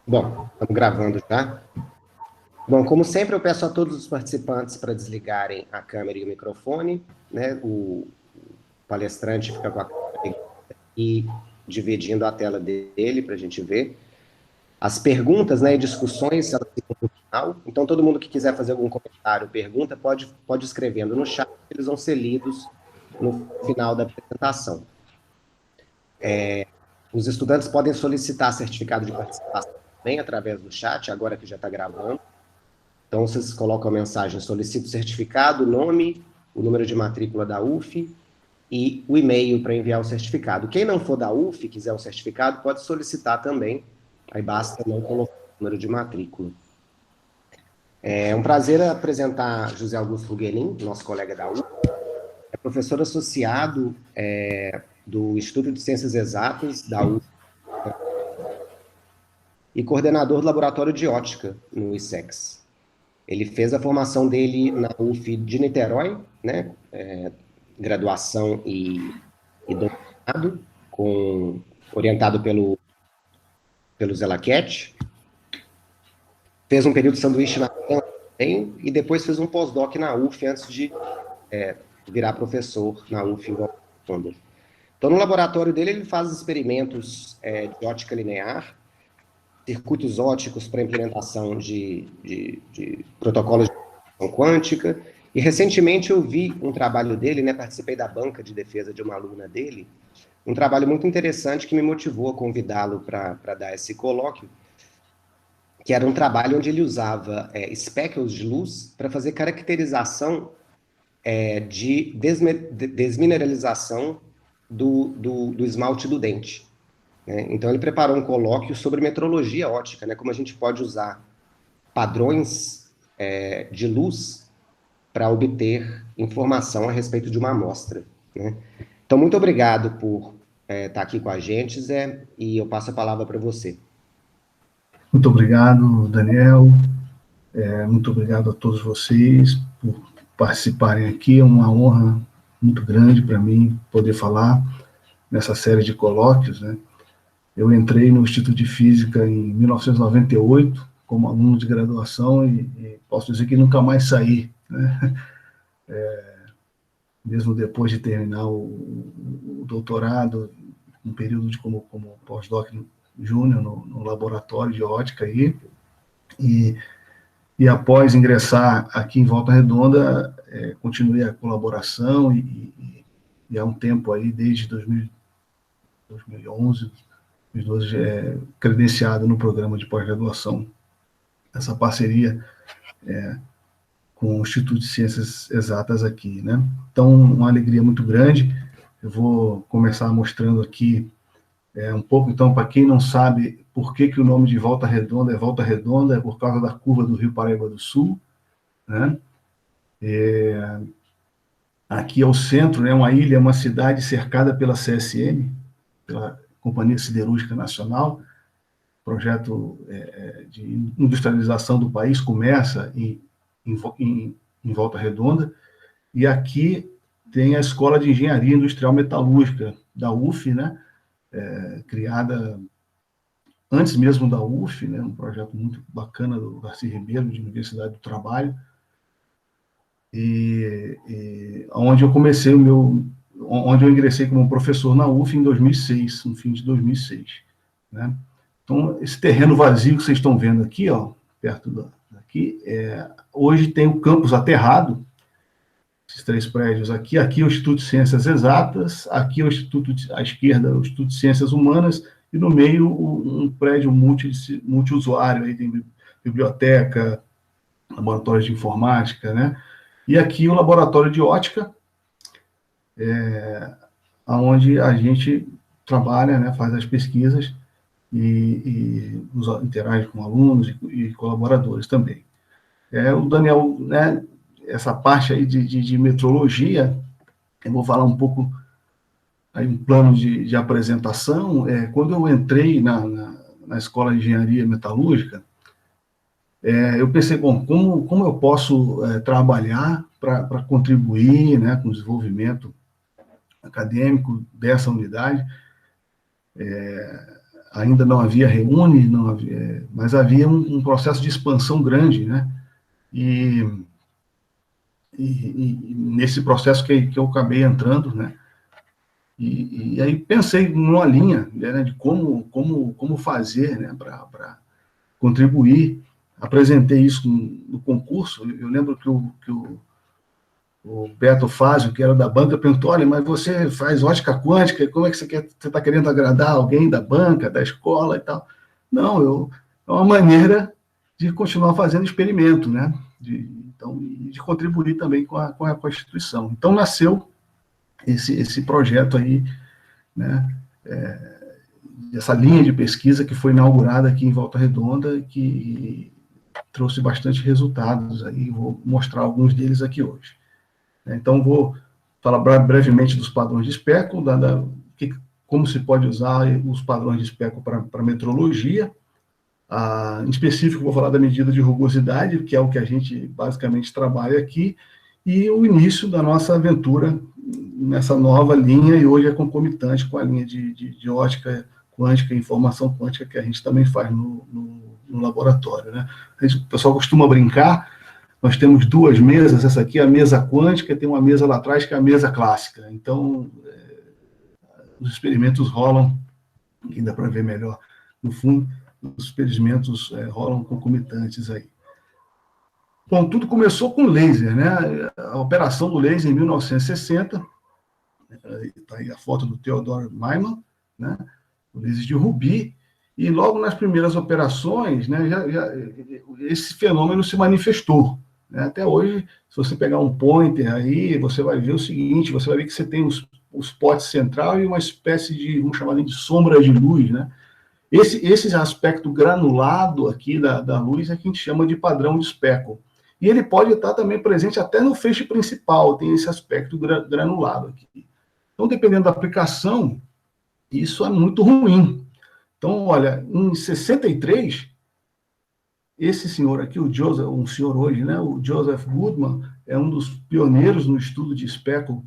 Bom, estamos gravando já. Bom, como sempre, eu peço a todos os participantes para desligarem a câmera e o microfone, né? O palestrante fica com a câmera e dividindo a tela dele para a gente ver. As perguntas, né, e discussões, elas ficam no final. Então, todo mundo que quiser fazer algum comentário, pergunta, pode escrevendo no chat, eles vão ser lidos no final da apresentação. Os estudantes podem solicitar certificado de participação também através do chat, agora que já está gravando. Então, vocês colocam a mensagem: solicito certificado, o nome, o número de matrícula da UF e o e-mail para enviar o certificado. Quem não for da UF, quiser o certificado, pode solicitar também. Aí basta não colocar o número de matrícula. É um prazer apresentar José Augusto Fuggelin, nosso colega da UF. É professor associado do Instituto de Ciências Exatas da UF e coordenador do Laboratório de Ótica no ISEX. Ele fez a formação dele na UF de Niterói, né? Graduação e doutorado, orientado pelo Zé Laquette. Fez um período de sanduíche na França também, e depois fez um pós-doc na UF antes de virar professor na UF em Volta. Então, no laboratório dele, ele faz experimentos de ótica linear, circuitos óticos para implementação de protocolos de computação quântica. E recentemente eu vi um trabalho dele, né, participei da banca de defesa de uma aluna dele, um trabalho muito interessante que me motivou a convidá-lo para dar esse colóquio, que era um trabalho onde ele usava speckles de luz para fazer caracterização de desmineralização do esmalte do dente. Né? Então, ele preparou um colóquio sobre metrologia ótica, né? Como a gente pode usar padrões de luz para obter informação a respeito de uma amostra. Né? Então, muito obrigado por estar aqui com a gente, Zé, e eu passo a palavra para você. Muito obrigado, Daniel. Muito obrigado a todos vocês por participarem aqui. É uma honra muito grande para mim poder falar nessa série de colóquios, né? Eu entrei no Instituto de Física em 1998 como aluno de graduação e posso dizer que nunca mais saí, né? Mesmo depois de terminar o doutorado, um período como pós-doc júnior no laboratório de ótica aí, e após ingressar aqui em Volta Redonda, continuei a colaboração e há um tempo aí, desde 2011, 2012, credenciado no programa de pós-graduação. Essa parceria com o Instituto de Ciências Exatas aqui, né? Então, uma alegria muito grande. Eu vou começar mostrando aqui um pouco, então, para quem não sabe por que o nome de Volta Redonda é por causa da curva do Rio Paraíba do Sul, né? Aqui é o centro, né? Uma ilha, uma cidade cercada pela CSN, pela Companhia Siderúrgica Nacional. O projeto de industrialização do país começa em Volta Redonda, e aqui tem a Escola de Engenharia Industrial Metalúrgica da UF, né? Criada antes mesmo da UF, né? Um projeto muito bacana do Darcy Ribeiro, de Universidade do Trabalho, onde eu comecei onde eu ingressei como professor na UF em 2006, no fim de 2006, né? Então, esse terreno vazio que vocês estão vendo aqui, ó, perto daqui, hoje tem o campus aterrado, esses 3 prédios aqui. Aqui é o Instituto de Ciências Exatas, aqui é o Instituto, à esquerda, o Instituto de Ciências Humanas, e no meio um prédio multiusuário, aí tem biblioteca, laboratório de informática, né? E aqui o laboratório de ótica, onde a gente trabalha, né, faz as pesquisas e interage com alunos e colaboradores também. O Daniel, né, essa parte aí de metrologia, eu vou falar um pouco, aí um plano de apresentação. Quando eu entrei na Escola de Engenharia Metalúrgica, eu pensei, bom, como eu posso trabalhar para contribuir, né, com o desenvolvimento acadêmico dessa unidade. ainda não havia Reúne, não havia, mas havia um processo de expansão grande, né? E nesse processo que eu acabei entrando, né? E aí pensei numa linha, né, de como fazer, né, para contribuir. Apresentei isso no concurso. Eu lembro que o Beto Fázio, que era da banca, perguntou: olha, mas você faz ótica quântica, como é que você está querendo agradar alguém da banca, da escola e tal? Não, é uma maneira de continuar fazendo experimento, né? Então, de contribuir também com a Constituição. Então, nasceu esse projeto aí, né? Essa linha de pesquisa que foi inaugurada aqui em Volta Redonda, que trouxe bastante resultados aí, vou mostrar alguns deles aqui hoje. Então, vou falar brevemente dos padrões de especo, como se pode usar os padrões de especo para metrologia. Em específico, vou falar da medida de rugosidade, que é o que a gente basicamente trabalha aqui, e o início da nossa aventura nessa nova linha, e hoje é concomitante com a linha de ótica quântica e informação quântica que a gente também faz no laboratório, né? O pessoal costuma brincar. Nós temos duas mesas, essa aqui é a mesa quântica, e tem uma mesa lá atrás que é a mesa clássica. Então, os experimentos rolam, aqui dá para ver melhor, no fundo, os experimentos rolam concomitantes aí. Bom, tudo começou com laser, né? A operação do laser em 1960, está aí a foto do Theodor Maiman, né? O laser de Rubi, e logo nas primeiras operações, né, esse fenômeno se manifestou. Né? Até hoje, se você pegar um pointer aí, você vai ver o seguinte, você vai ver que você tem os potes central e uma espécie de, vamos chamar de sombra de luz, né? Esse aspecto granulado aqui da luz é que a gente chama de padrão de Speckle. E ele pode estar também presente até no feixe principal, tem esse aspecto granulado aqui. Então, dependendo da aplicação, isso é muito ruim. Então, olha, em 63, esse senhor aqui, o Joseph, um senhor hoje, né, o Joseph Goodman, é um dos pioneiros no estudo de Speckle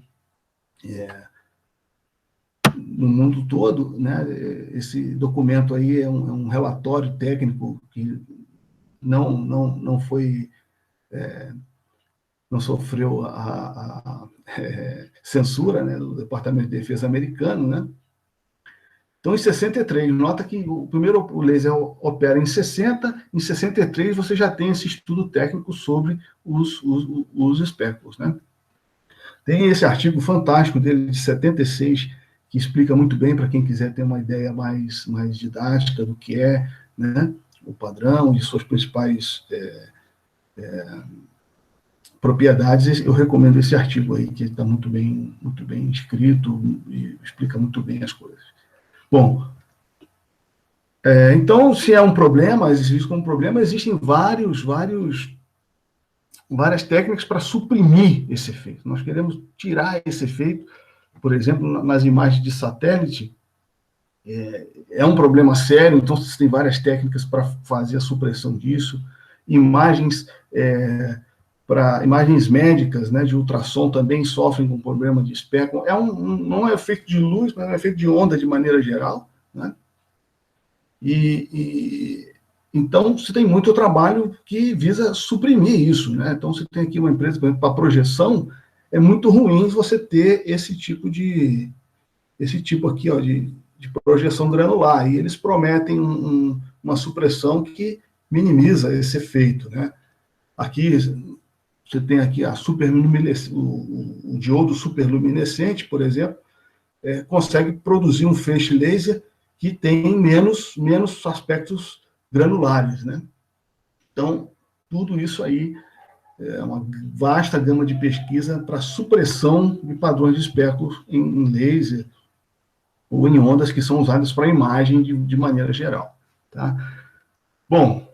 no mundo todo, né? Esse documento aí é um relatório técnico que não foi, não sofreu a censura, né, do Departamento de Defesa americano, né? Então, em 63, nota que o laser opera em 60, em 63 você já tem esse estudo técnico sobre os espéculos, né? Tem esse artigo fantástico dele, de 76, que explica muito bem para quem quiser ter uma ideia mais didática do que é, né, o padrão e suas principais propriedades. Eu recomendo esse artigo aí, que está muito bem escrito e explica muito bem as coisas. Bom, então, se é um problema, existe como problema, existem várias técnicas para suprimir esse efeito. Nós queremos tirar esse efeito, por exemplo, nas imagens de satélite, é um problema sério, então você tem várias técnicas para fazer a supressão disso. Imagens para imagens médicas, né, de ultrassom também sofrem com problema de speckle. Não é efeito de luz, mas é um efeito de onda de maneira geral, né? Então, você tem muito trabalho que visa suprimir isso, né? Então, você tem aqui uma empresa, por exemplo, para projeção, é muito ruim você ter esse tipo aqui, ó, de projeção granular, e eles prometem uma supressão que minimiza esse efeito, né? Aqui, você tem aqui o diodo superluminescente, por exemplo, consegue produzir um feixe laser que tem menos aspectos granulares, né? Então, tudo isso aí é uma vasta gama de pesquisa para supressão de padrões de espéculos em laser ou em ondas que são usadas para imagem de maneira geral, tá? Bom,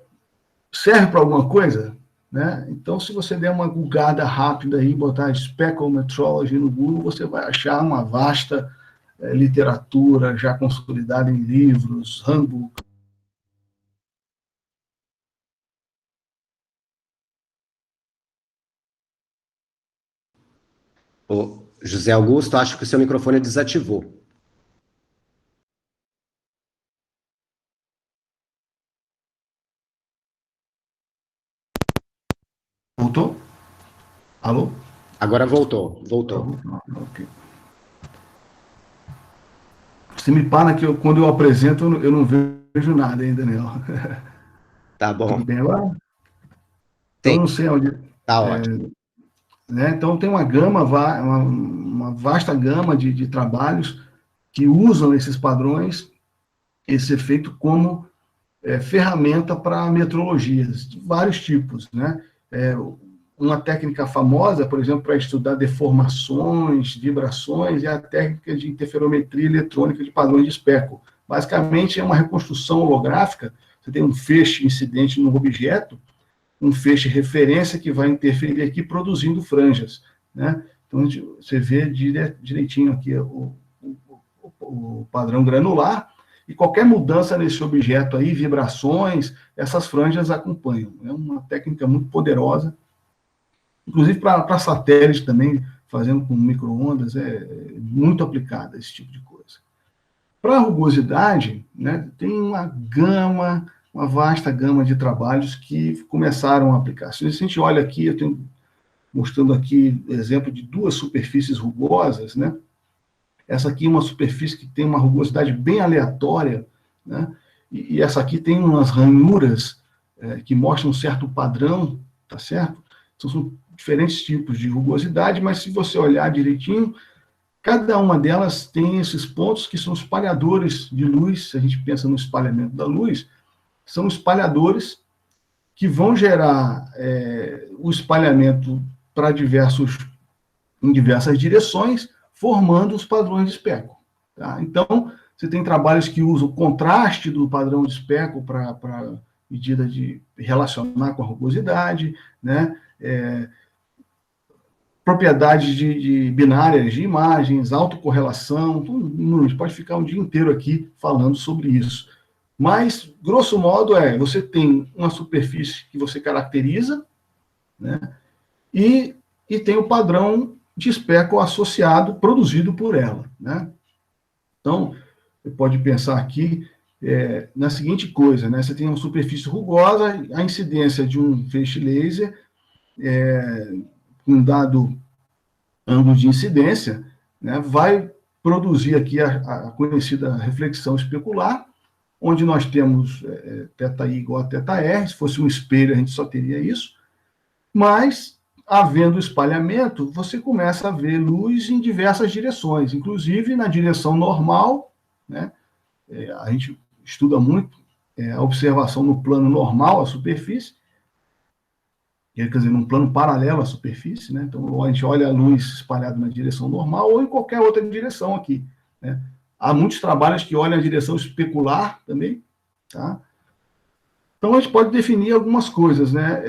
serve para alguma coisa? Né? Então, se você der uma googada rápida aí, botar Speckle Metrology no Google, você vai achar uma vasta literatura já consolidada em livros, handbook. Ô, José Augusto, acho que o seu microfone desativou. Alô? Agora voltou. Ok. Você me para que quando eu apresento, eu não vejo nada ainda, Daniel. Tá Tudo bom. bem agora? Então, Sim, não sei onde... tá ótimo. Né? Então, tem uma vasta gama de trabalhos que usam esses padrões, esse efeito como ferramenta para metrologias, de vários tipos, né? Uma técnica famosa, por exemplo, para estudar deformações, vibrações, é a técnica de interferometria eletrônica de padrões de especo. Basicamente, é uma reconstrução holográfica, você tem um feixe incidente no objeto, um feixe referência que vai interferir aqui produzindo franjas, né? Então, você vê direitinho aqui o padrão granular, e qualquer mudança nesse objeto aí, vibrações, essas franjas acompanham. É uma técnica muito poderosa, inclusive para satélite também, fazendo com micro-ondas, é muito aplicada esse tipo de coisa. Para a rugosidade, né, tem uma vasta gama de trabalhos que começaram a aplicar. Se a gente olha aqui, eu estou mostrando aqui exemplo de duas superfícies rugosas, né? Essa aqui é uma superfície que tem uma rugosidade bem aleatória, né? E essa aqui tem umas ranhuras que mostram um certo padrão, tá certo? Então, são diferentes tipos de rugosidade, mas se você olhar direitinho, cada uma delas tem esses pontos que são espalhadores de luz. Se a gente pensa no espalhamento da luz, são espalhadores que vão gerar o espalhamento para em diversas direções, formando os padrões de especo. Tá? Então, você tem trabalhos que usam o contraste do padrão de especo para medida de relacionar com a rugosidade, né? Propriedades de binárias de imagens, autocorrelação, a gente pode ficar um dia inteiro aqui falando sobre isso. Mas, grosso modo, você tem uma superfície que você caracteriza, né? E tem o padrão de especo associado, produzido por ela, né? Então, você pode pensar aqui na seguinte coisa, né? Você tem uma superfície rugosa, a incidência de um feixe laser, um dado ângulo de incidência, né, vai produzir aqui a conhecida reflexão especular, onde nós temos θi igual a θr, se fosse um espelho a gente só teria isso, mas, havendo espalhamento, você começa a ver luz em diversas direções, inclusive na direção normal, né? A gente estuda muito a observação no plano normal, a superfície, quer dizer, num plano paralelo à superfície, né? Então, a gente olha a luz espalhada na direção normal ou em qualquer outra direção aqui, né? Há muitos trabalhos que olham a direção especular também, tá? Então, a gente pode definir algumas coisas, né?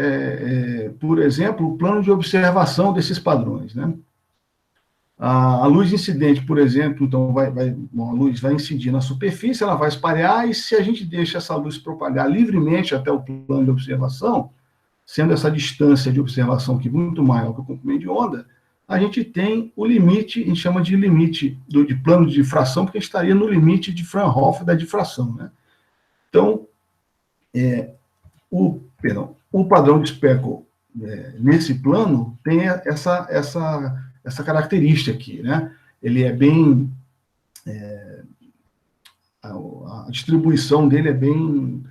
Por exemplo, o plano de observação desses padrões, né? A luz incidente, por exemplo, então, a luz vai incidir na superfície, ela vai espalhar, e se a gente deixa essa luz propagar livremente até o plano de observação, sendo essa distância de observação aqui muito maior que o comprimento de onda, a gente tem o limite, a gente chama de limite de plano de difração, porque estaria no limite de Fraunhofer da difração, né? Então, o padrão de especo nesse plano tem essa característica aqui, né? Ele é bem... a distribuição dele é bem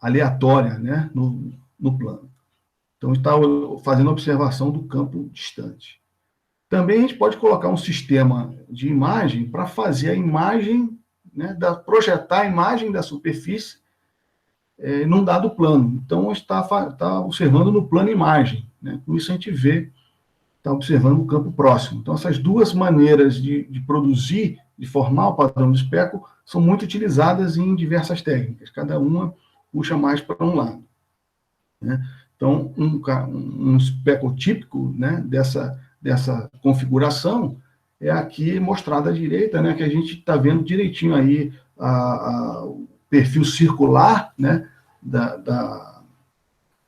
aleatória, né? No plano. Então, está fazendo observação do campo distante. Também a gente pode colocar um sistema de imagem para fazer a imagem, né, projetar a imagem da superfície num dado plano. Então, a gente está observando no plano imagem, né? Com isso, a gente está observando o campo próximo. Então, essas duas maneiras de produzir, de formar o padrão de especo, são muito utilizadas em diversas técnicas. Cada uma puxa mais para um lado, né? Então, um especo típico, né, dessa configuração é aqui mostrado à direita, né, que a gente está vendo direitinho aí o perfil circular, né,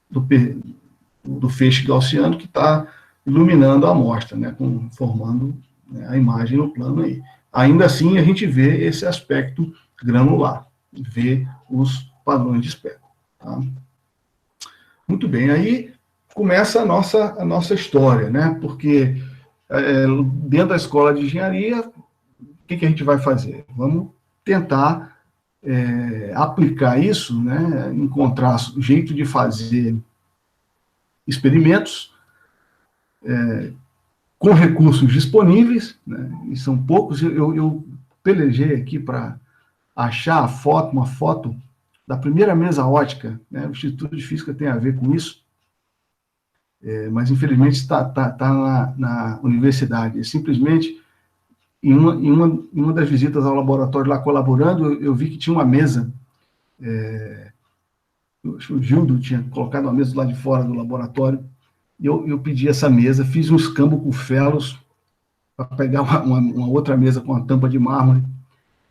do feixe gaussiano que está iluminando a amostra, né, formando, né, a imagem no plano aí. Ainda assim, a gente vê esse aspecto granular, vê os padrões de especo. Tá? Muito bem, aí, começa a nossa história, né? Porque dentro da escola de engenharia, o que a gente vai fazer? Vamos tentar aplicar isso, né? Encontrar jeito de fazer experimentos com recursos disponíveis, né? E são poucos. Eu pelejei aqui para achar uma foto da primeira mesa ótica, né? O Instituto de Física tem a ver com isso, mas infelizmente está na universidade. Simplesmente, em uma das visitas ao laboratório lá colaborando, eu vi que tinha uma mesa, o Gildo tinha colocado uma mesa lá de fora do laboratório, e eu pedi essa mesa, fiz um escambo com ferros para pegar uma outra mesa com uma tampa de mármore.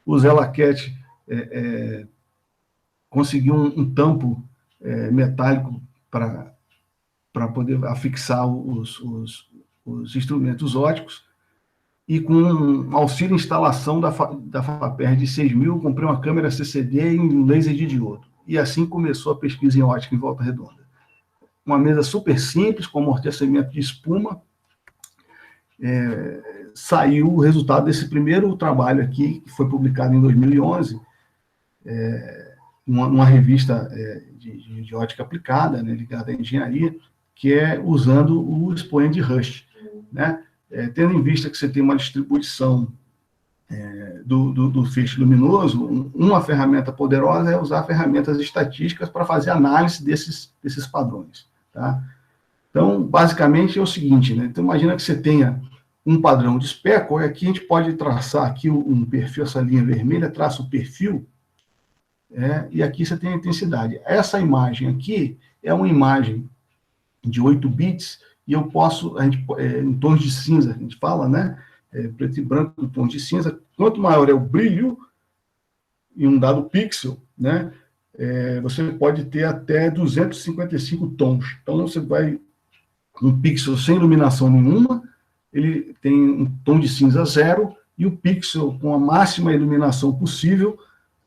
O Zé Laquete conseguiu um tampo metálico para poder afixar os instrumentos óticos, e com auxílio instalação da FAPER de 6.000, comprei uma câmera CCD e um laser de diodo. E assim começou a pesquisa em ótica em Volta Redonda. Uma mesa super simples, com amortecimento de espuma. Saiu o resultado desse primeiro trabalho aqui, que foi publicado em 2011, uma revista de ótica aplicada, né, ligada à engenharia, que é usando o expoente Rust, né? Tendo em vista que você tem uma distribuição do feixe luminoso, uma ferramenta poderosa é usar ferramentas estatísticas para fazer análise desses padrões, tá? Então, basicamente é o seguinte, né? Então, imagina que você tenha um padrão de speckle, e aqui a gente pode traçar aqui um perfil, essa linha vermelha traça o perfil, e aqui você tem a intensidade. Essa imagem aqui é uma imagem de 8 bits, e eu posso, em tons de cinza, a gente fala, né? Preto e branco, tons de cinza. Quanto maior é o brilho em um dado pixel, né? Você pode ter até 255 tons. Então, você vai, um pixel sem iluminação nenhuma, ele tem um tom de cinza 0, e o pixel com a máxima iluminação possível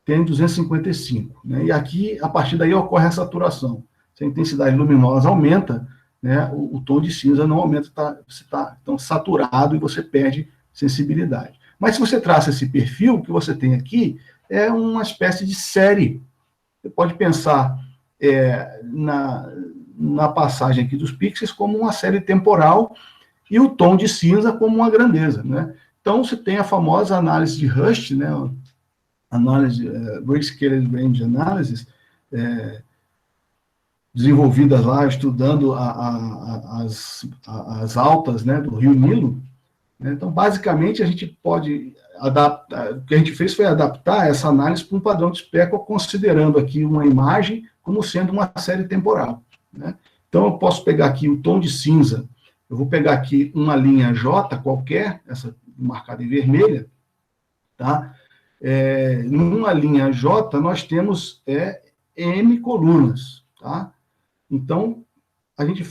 tem 255. Né? E aqui, a partir daí, ocorre a saturação. Se a intensidade luminosa aumenta, né, o tom de cinza não aumenta, você está então saturado e você perde sensibilidade. Mas se você traça esse perfil, o que você tem aqui é uma espécie de série. Você pode pensar na passagem aqui dos pixels como uma série temporal e o tom de cinza como uma grandeza, né? Então, você tem a famosa análise de Rust, né, análise, Grayscale Range Analysis, desenvolvidas lá, estudando as altas, né, do Rio Nilo. Né? Então, basicamente, a gente pode adaptar, o que a gente fez foi adaptar essa análise para um padrão de speckle, considerando aqui uma imagem como sendo uma série temporal. Né? Então, eu posso pegar aqui o tom de cinza, eu vou pegar aqui uma linha J qualquer, essa marcada em vermelha, tá? Numa linha J, nós temos M colunas, tá? Então, a gente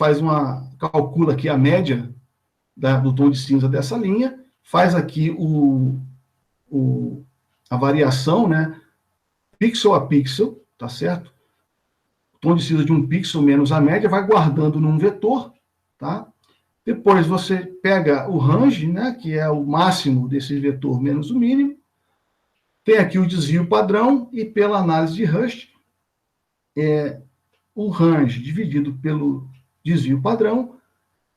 calcula aqui a média do tom de cinza dessa linha, faz aqui a variação, né, pixel a pixel, tá certo? O tom de cinza de um pixel menos a média, vai guardando num vetor, tá? Depois você pega o range, né, que é o máximo desse vetor menos o mínimo, tem aqui o desvio padrão, e pela análise de Rust, o range dividido pelo desvio padrão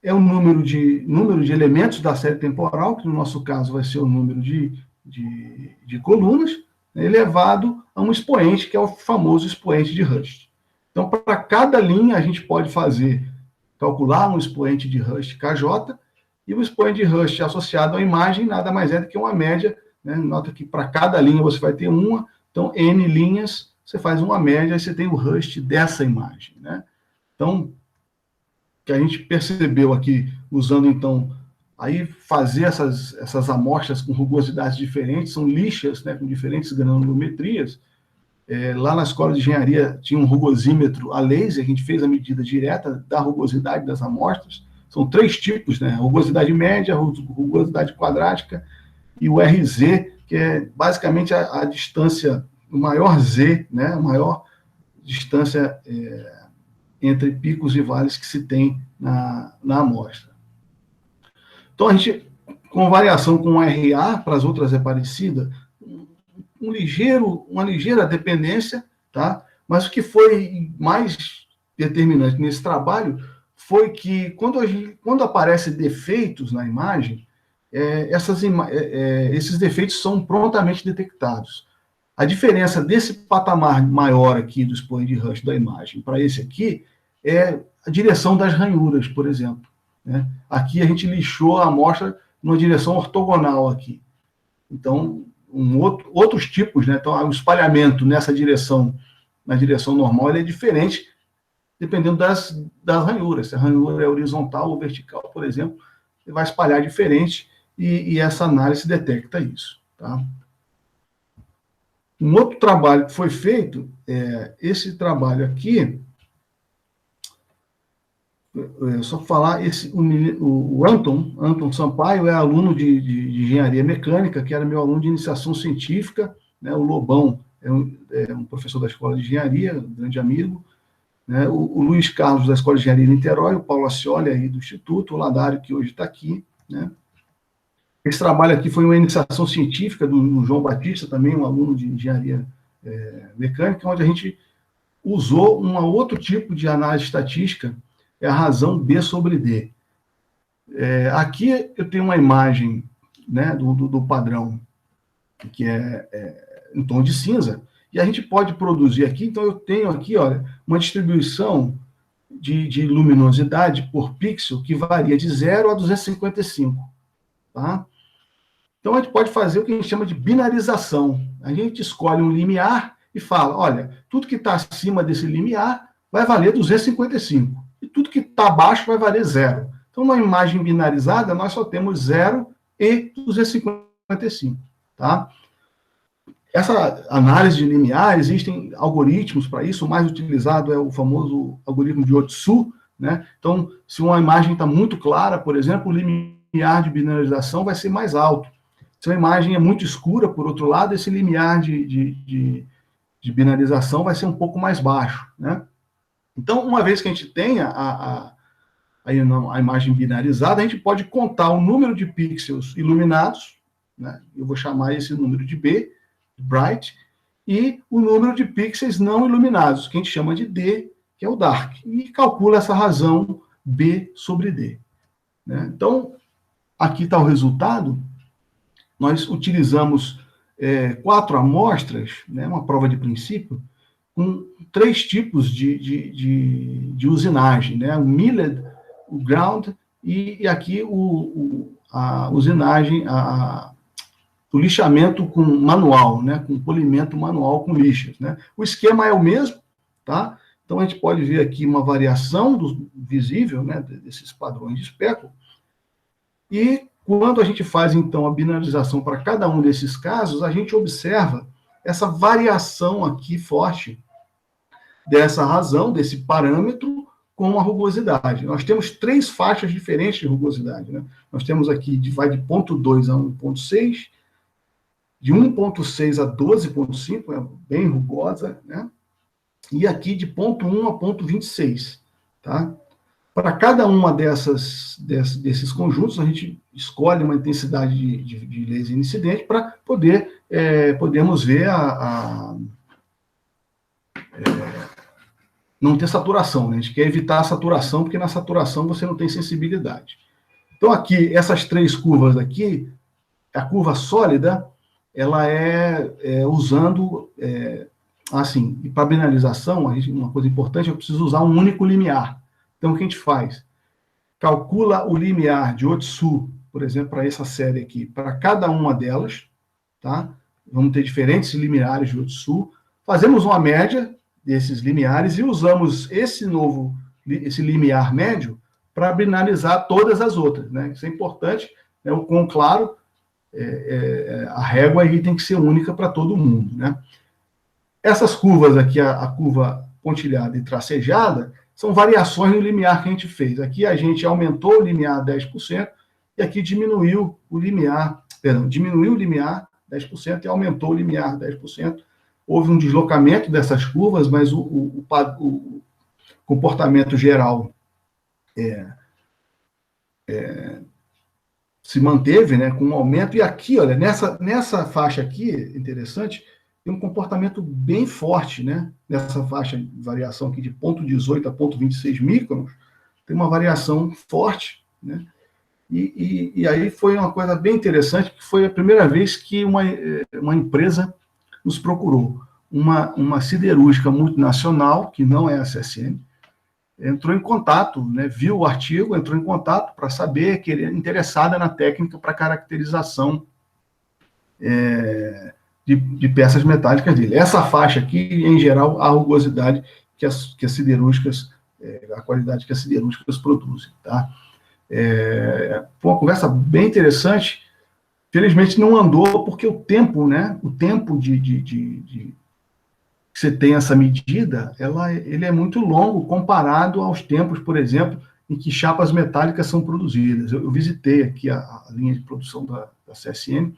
é o número de elementos da série temporal, que no nosso caso vai ser o número de colunas, né, elevado a um expoente, que é o famoso expoente de Rust. Então, para cada linha, a gente pode calcular um expoente de Rust KJ, e o expoente de Rust associado à imagem nada mais é do que uma média, né? Nota que para cada linha você vai ter uma, então N linhas, você faz uma média e você tem o Rust dessa imagem. Né? Então, o que a gente percebeu aqui, usando então, aí fazer essas amostras com rugosidades diferentes, são lixas, né, com diferentes granulometrias. Lá na escola de engenharia tinha um rugosímetro a laser, a gente fez a medida direta da rugosidade das amostras. São 3 tipos, né? Rugosidade média, rugosidade quadrática e o RZ, que é basicamente a distância, o maior Z, né? A maior distância entre picos e vales que se tem na amostra. Então, a gente, com variação com RA, para as outras é parecida, uma ligeira dependência, tá? Mas o que foi mais determinante nesse trabalho foi que, quando aparecem defeitos na imagem, esses defeitos são prontamente detectados. A diferença desse patamar maior aqui do expoente de Rush da imagem para esse aqui é a direção das ranhuras, por exemplo, né? Aqui a gente lixou a amostra numa direção ortogonal aqui. Então, outros tipos, né? Então, o espalhamento nessa direção, na direção normal, ele é diferente dependendo das ranhuras. Se a ranhura é horizontal ou vertical, por exemplo, ele vai espalhar diferente e essa análise detecta isso, tá? Um outro trabalho que foi feito, esse trabalho aqui, só falar, o Anton Sampaio é aluno de engenharia mecânica, que era meu aluno de iniciação científica, né? O Lobão é um professor da escola de engenharia, um grande amigo, né? O Luiz Carlos da escola de engenharia de Niterói, o Paulo Ascioli aí do Instituto, o Ladário, que hoje está aqui, né? Esse trabalho aqui foi uma iniciação científica do João Batista, também um aluno de engenharia mecânica, onde a gente usou um outro tipo de análise estatística, é a razão B sobre D. Aqui eu tenho uma imagem, né, do padrão, que é em tom de cinza, e a gente pode produzir aqui, então eu tenho aqui, olha, uma distribuição de luminosidade por pixel que varia de 0 a 255, tá? Então, a gente pode fazer o que a gente chama de binarização. A gente escolhe um limiar e fala, olha, tudo que está acima desse limiar vai valer 255. E tudo que está abaixo vai valer 0. Então, na imagem binarizada, nós só temos 0 e 255. Tá? Essa análise de limiar, existem algoritmos para isso. O mais utilizado é o famoso algoritmo de Otsu, né? Então, se uma imagem está muito clara, por exemplo, o limiar de binarização vai ser mais alto. Se a imagem é muito escura, por outro lado, esse limiar de binarização vai ser um pouco mais baixo, né? Então, uma vez que a gente tenha a imagem binarizada, a gente pode contar o número de pixels iluminados, né? Eu vou chamar esse número de B, bright, e o número de pixels não iluminados, que a gente chama de D, que é o dark, e calcula essa razão B sobre D, né? Então, aqui está o resultado. Nós utilizamos 4 amostras, né, uma prova de princípio, com 3 tipos de usinagem, né, o millet, o ground e aqui a usinagem, o lixamento com manual, né, com polimento manual com lixas, né. O esquema é o mesmo, tá? Então a gente pode ver aqui uma variação visível, né, desses padrões de espéculo. E quando a gente faz, então, a binarização para cada um desses casos, a gente observa essa variação aqui forte dessa razão, desse parâmetro, com a rugosidade. Nós temos 3 faixas diferentes de rugosidade, né? Nós temos aqui, vai de 0,2 a 1,6, de 1,6 a 12,5, é bem rugosa, né? E aqui de 0,1 a 0,26, tá? Para cada uma desses conjuntos, a gente escolhe uma intensidade de laser incidente para podermos ver não ter saturação, né? A gente quer evitar a saturação, porque na saturação você não tem sensibilidade. Então, aqui, essas 3 curvas aqui, a curva sólida, ela usando, assim, e para binarização, uma coisa importante, eu preciso usar um único limiar. Então, o que a gente faz? Calcula o limiar de Otsu, por exemplo, para essa série aqui, para cada uma delas, tá? Vamos ter diferentes limiares de Otsu. Fazemos uma média desses limiares e usamos esse limiar médio para binarizar todas as outras, né? Isso é importante, né? O quão claro, a régua aí tem que ser única para todo mundo, né? Essas curvas aqui, a curva pontilhada e tracejada, são variações no limiar que a gente fez. Aqui a gente aumentou o limiar 10% e aqui diminuiu o limiar 10% e aumentou o limiar 10%. Houve um deslocamento dessas curvas, mas o comportamento geral se manteve, né, com um aumento, e aqui, olha, nessa faixa aqui, interessante, tem um comportamento bem forte, né, nessa faixa de variação aqui de 0,18 a 0,26 microns, tem uma variação forte, né, e aí foi uma coisa bem interessante, que foi a primeira vez que uma empresa nos procurou, uma siderúrgica multinacional, que não é a CSN, entrou em contato, né, viu o artigo, entrou em contato para saber que ele é interessada na técnica para caracterização de peças metálicas dele. Essa faixa aqui, em geral, a rugosidade que as siderúrgicas, a qualidade que as siderúrgicas produzem, tá? Foi uma conversa bem interessante. Felizmente não andou, porque o tempo, né, o tempo que você tem essa medida, ele é muito longo comparado aos tempos, por exemplo, em que chapas metálicas são produzidas. Eu visitei aqui a linha de produção da CSN,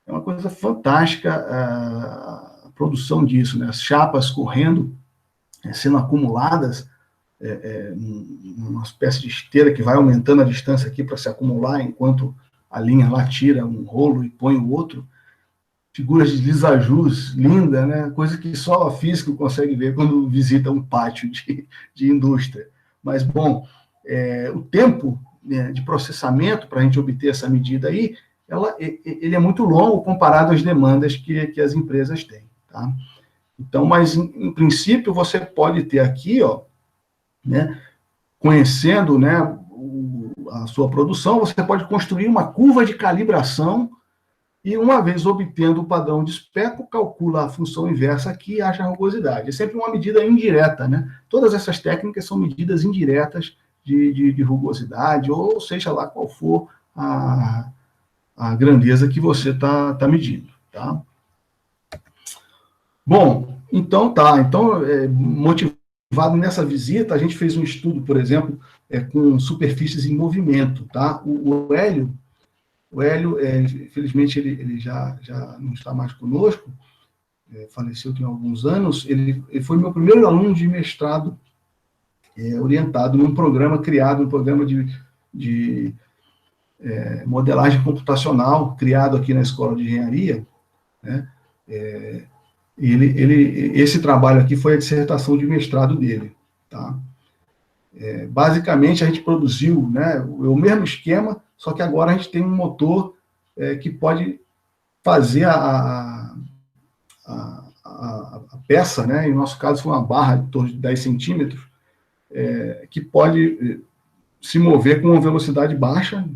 é uma coisa fantástica a produção disso, né? As chapas correndo, sendo acumuladas, numa espécie de esteira que vai aumentando a distância aqui para se acumular, enquanto a linha lá tira um rolo e põe o outro. Figuras de lisajus, linda, né? Coisa que só a física consegue ver quando visita um pátio de indústria. Mas, bom, o tempo, né, de processamento para a gente obter essa medida aí, ele é muito longo comparado às demandas que as empresas têm, tá? Então, mas, em princípio, você pode ter aqui, ó, né, conhecendo, né, a sua produção, você pode construir uma curva de calibração e, uma vez obtendo o padrão de especo, calcula a função inversa aqui e acha a rugosidade. É sempre uma medida indireta, né? Todas essas técnicas são medidas indiretas de rugosidade, ou seja lá qual for a grandeza que você está medindo, tá? Bom, então tá. Então, motivado nessa visita, a gente fez um estudo, por exemplo, com superfícies em movimento, tá? O Hélio, infelizmente, ele já não está mais conosco, faleceu tem alguns anos. Ele foi meu primeiro aluno de mestrado, orientado num programa criado, um programa de modelagem computacional, criado aqui na Escola de Engenharia, né? Esse trabalho aqui foi a dissertação de mestrado dele, tá? Basicamente, a gente produziu, né, o mesmo esquema, só que agora a gente tem um motor que pode fazer a peça, né, em nosso caso foi uma barra de torno de 10 centímetros, que pode se mover com uma velocidade baixa,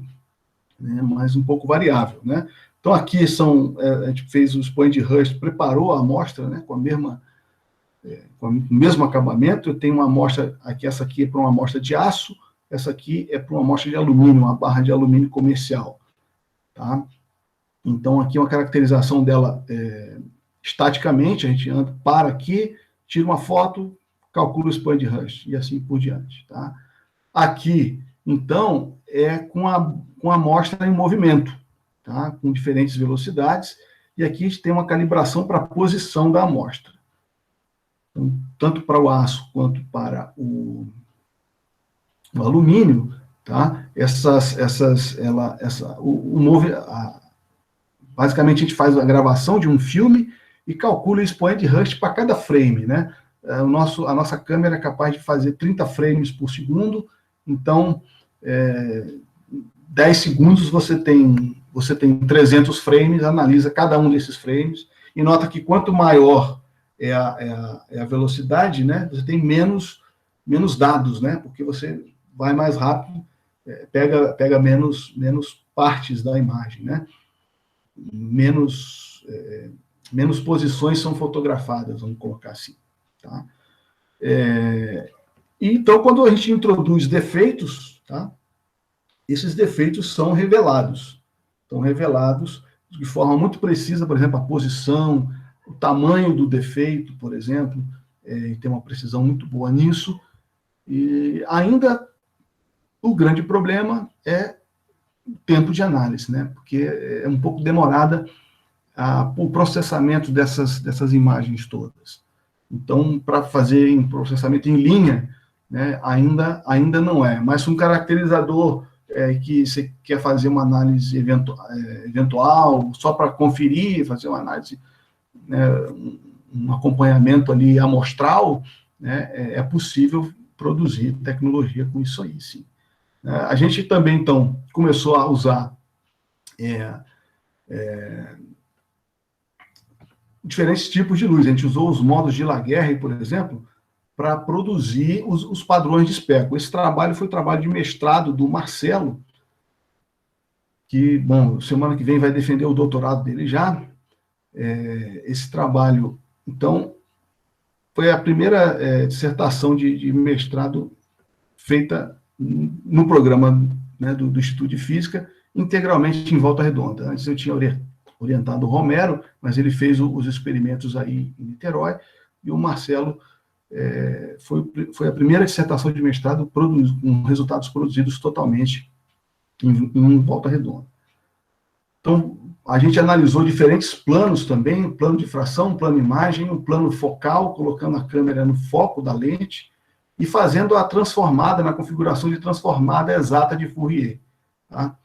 né, mas um pouco variável, né? Então, aqui a gente fez o Point Rust, preparou a amostra, né, com o mesmo acabamento. Eu tenho uma amostra aqui, essa aqui é para uma amostra de aço, essa aqui é para uma amostra de alumínio, uma barra de alumínio comercial, tá? Então, aqui uma caracterização dela estaticamente, a gente para aqui, tira uma foto, calcula o Point Rust, e assim por diante, tá? Aqui, então, com a amostra em movimento, tá? Com diferentes velocidades, e aqui a gente tem uma calibração para a posição da amostra. Então, tanto para o aço quanto para o alumínio, tá? Basicamente, a gente faz a gravação de um filme e calcula esse Point Rust para cada frame, né? A nossa câmera é capaz de fazer 30 frames por segundo, então, 10 segundos você tem 300 frames, analisa cada um desses frames, e nota que quanto maior é a velocidade, né, você tem menos dados, né, porque você vai mais rápido, pega menos partes da imagem, né, menos posições são fotografadas, vamos colocar assim, tá? Então, quando a gente introduz defeitos, tá, esses defeitos são revelados. Estão revelados de forma muito precisa, por exemplo, a posição, o tamanho do defeito, por exemplo, tem uma precisão muito boa nisso. E ainda o grande problema é o tempo de análise, né? Porque é um pouco demorada o processamento dessas imagens todas. Então, para fazer em processamento em linha, né, ainda não é. Mas um caracterizador que você quer fazer uma análise eventual, só para conferir, fazer uma análise, né, um acompanhamento ali amostral, né, é possível produzir tecnologia com isso aí, sim. A gente também, então, começou a usar diferentes tipos de luz. A gente usou os modos de Laguerre, por exemplo, para produzir os padrões de especo. Esse trabalho foi trabalho de mestrado do Marcelo, que, bom, semana que vem vai defender o doutorado dele já. Esse trabalho, então, foi a primeira dissertação de mestrado feita no programa, né, do Instituto de Física, integralmente em Volta Redonda. Antes eu tinha orientado o Romero, mas ele fez os experimentos aí em Niterói, e o Marcelo foi a primeira dissertação de mestrado com resultados produzidos totalmente em Volta Redonda. Então, a gente analisou diferentes planos também, plano de fração, plano de imagem, um plano focal, colocando a câmera no foco da lente e fazendo a transformada, na configuração de transformada exata de Fourier. Tá?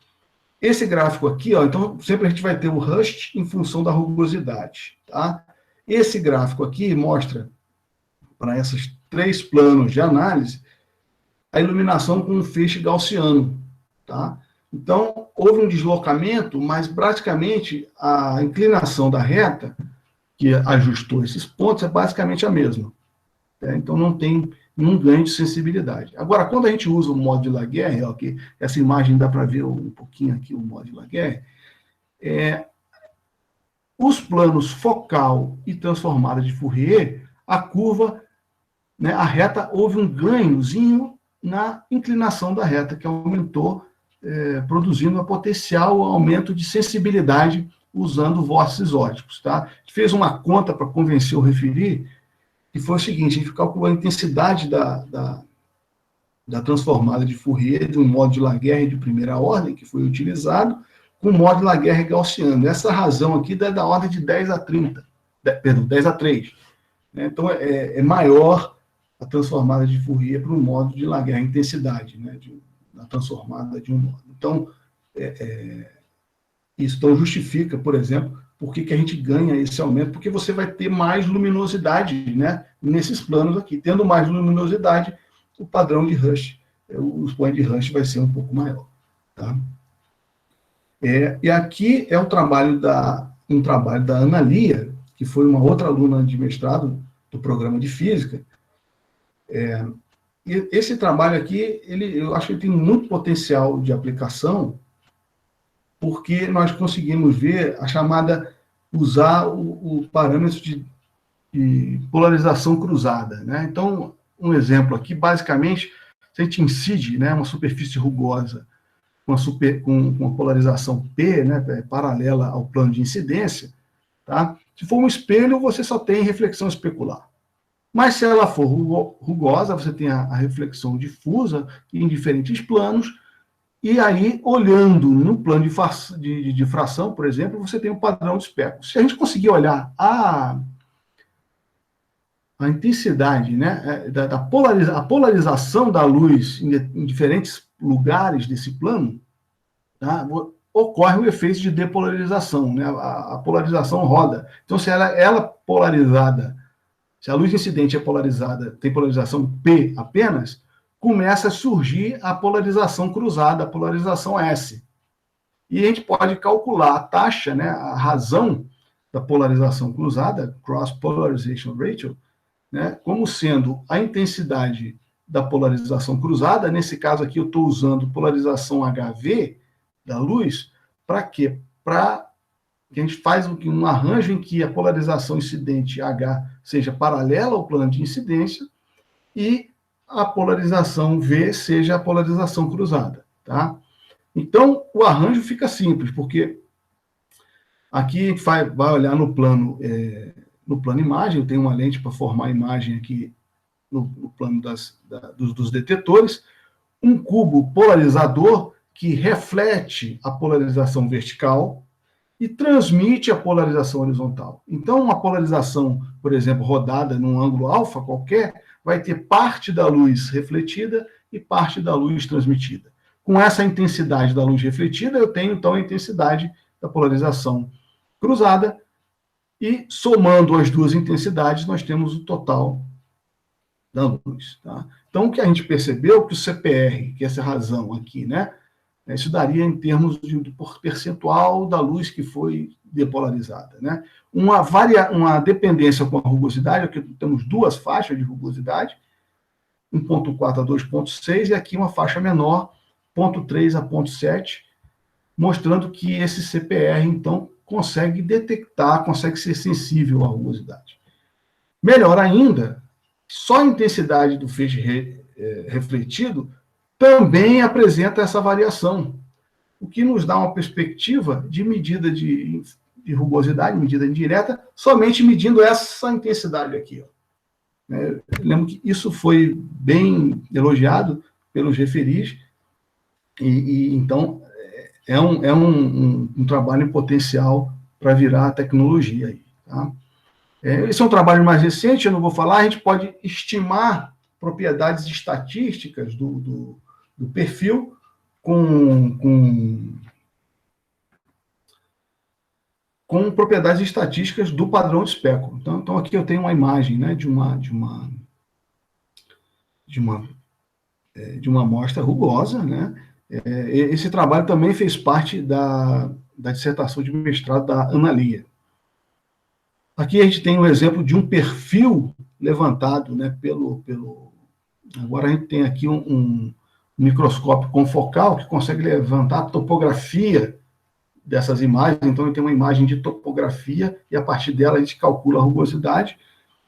Esse gráfico aqui, ó, então, sempre a gente vai ter o Rust em função da rugosidade. Tá? Esse gráfico aqui mostra, para esses 3 planos de análise, a iluminação com um feixe gaussiano. Tá? Então, houve um deslocamento, mas praticamente a inclinação da reta, que ajustou esses pontos, é basicamente a mesma. Então, não tem nenhum ganho de sensibilidade. Agora, quando a gente usa o modo de Laguerre, ó, que essa imagem dá para ver um pouquinho aqui o modo de Laguerre, os planos focal e transformada de Fourier, a curva, né, a reta, houve um ganhozinho na inclinação da reta, que aumentou, produzindo um potencial aumento de sensibilidade usando vórtices óticos. Tá? A gente fez uma conta para convencer o referi, que foi o seguinte: a gente calculou a intensidade da transformada de Fourier de um modo de Laguerre de primeira ordem, que foi utilizado, com o modo de Laguerre gaussiano. Essa razão aqui é da ordem de 10 a 30, perdão, 10 a 3. Então, é maior a transformada de Fourier para o modo de Laguerre, a intensidade, né, da transformada de um modo. Então, isso então justifica, por exemplo, por que a gente ganha esse aumento, porque você vai ter mais luminosidade, né, nesses planos aqui. Tendo mais luminosidade, o padrão de Rush, o expoente de Rush vai ser um pouco maior. Tá? E aqui é um trabalho da Ana Lia, que foi uma outra aluna de mestrado do programa de Física. E esse trabalho aqui, eu acho que ele tem muito potencial de aplicação, porque nós conseguimos ver usar o parâmetro de polarização cruzada. Né? Então, um exemplo aqui, basicamente, se a gente incide, né, uma superfície rugosa com uma polarização P, né, paralela ao plano de incidência, tá? Se for um espelho, você só tem reflexão especular. Mas se ela for rugosa, você tem a reflexão difusa em diferentes planos, e aí, olhando no plano de difração, por exemplo, você tem um padrão de especo. Se a gente conseguir olhar a intensidade, né, a polarização da luz em diferentes lugares desse plano, tá, ocorre o efeito de depolarização, né, a polarização roda. Então, se ela polarizada, se a luz incidente é polarizada, tem polarização P apenas, começa a surgir a polarização cruzada, a polarização S. E a gente pode calcular a taxa, né, a razão da polarização cruzada, Cross Polarization Ratio, né, como sendo a intensidade da polarização cruzada. Nesse caso aqui eu estou usando polarização HV da luz, para quê? Para que a gente faz um arranjo em que a polarização incidente H seja paralela ao plano de incidência e a polarização V seja a polarização cruzada. Tá? Então, o arranjo fica simples, porque aqui a gente vai olhar no plano imagem, eu tenho uma lente para formar a imagem aqui no plano dos detetores, um cubo polarizador que reflete a polarização vertical e transmite a polarização horizontal. Então, uma polarização, por exemplo, rodada num ângulo alfa qualquer, vai ter parte da luz refletida e parte da luz transmitida. Com essa intensidade da luz refletida, eu tenho, então, a intensidade da polarização cruzada, e somando as duas intensidades, nós temos o total da luz. Tá? Então, o que a gente percebeu que o CPR, que é essa razão aqui, né, isso daria em termos de percentual da luz que foi depolarizada. Né? Uma dependência com a rugosidade, aqui temos duas faixas de rugosidade, 1.4 a 2.6, e aqui uma faixa menor, 0.3 a 0.7, mostrando que esse CPR, então, consegue detectar, consegue ser sensível à rugosidade. Melhor ainda, só a intensidade do feixe refletido também apresenta essa variação, o que nos dá uma perspectiva de medida de rugosidade, medida indireta, somente medindo essa intensidade aqui. Ó. Lembro que isso foi bem elogiado pelos referis, e então é um trabalho em potencial para virar tecnologia aí. Tá? Esse é um trabalho mais recente, eu não vou falar, a gente pode estimar propriedades estatísticas do perfil com propriedades estatísticas do padrão de especo. Então aqui eu tenho uma imagem, né, de uma amostra rugosa, né? Esse trabalho também fez parte da dissertação de mestrado da Ana Lia. Aqui a gente tem um exemplo de um perfil levantado, né, Agora a gente tem aqui um microscópio confocal que consegue levantar a topografia dessas imagens. Então, ele tem uma imagem de topografia e, a partir dela, a gente calcula a rugosidade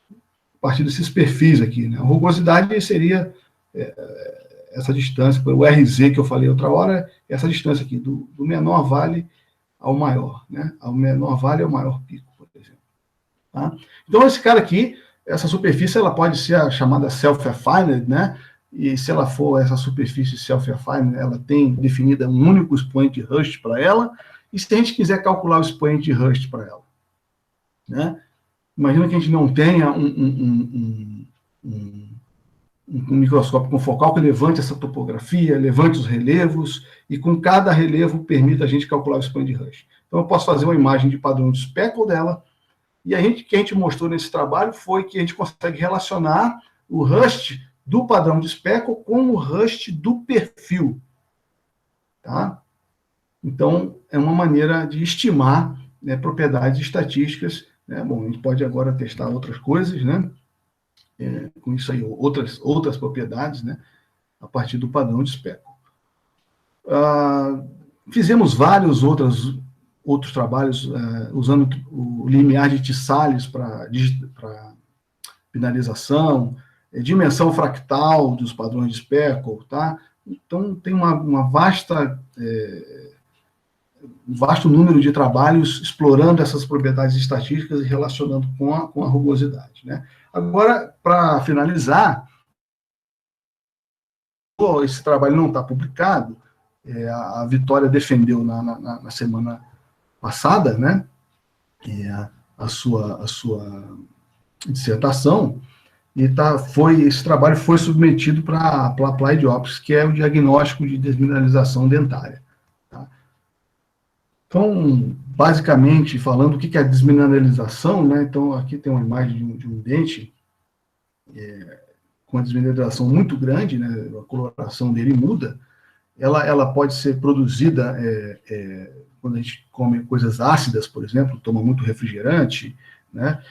a partir desses perfis aqui. Né? A rugosidade seria essa distância, o RZ que eu falei outra hora, essa distância aqui, do menor vale ao maior. Né? Ao menor vale ao maior pico, por exemplo. Tá? Então, esse cara aqui, essa superfície, ela pode ser a chamada self-affined, né? E se ela for essa superfície self-affined, ela tem definida um único expoente de Hurst para ela, e se a gente quiser calcular o expoente de Hurst para ela, né? Imagina que a gente não tenha um microscópio confocal que levante essa topografia, levante os relevos, e com cada relevo permita a gente calcular o expoente de Hurst. Então, eu posso fazer uma imagem de padrão de speckle dela, e o que a gente mostrou nesse trabalho foi que a gente consegue relacionar o Hurst do padrão de speckle com o Hurst do perfil. Tá? Então, é uma maneira de estimar, né, propriedades estatísticas. Né? Bom, a gente pode agora testar outras coisas, né? Com isso aí, outras propriedades, né, a partir do padrão de speckle. Fizemos vários outros trabalhos usando o limiar de Tissalles para binarização, dimensão fractal dos padrões de speckle, tá? Então, tem um vasto número de trabalhos explorando essas propriedades estatísticas e relacionando com a rugosidade, né? Agora, para finalizar, esse trabalho não está publicado, a Vitória defendeu na semana passada, né, a sua dissertação, e esse trabalho foi submetido para a Applied Optics, que é o diagnóstico de desmineralização dentária. Tá? Então, basicamente, falando o que é a desmineralização, né, então aqui tem uma imagem de um dente com a desmineralização muito grande, né, a coloração dele muda, ela pode ser produzida quando a gente come coisas ácidas, por exemplo, toma muito refrigerante, né?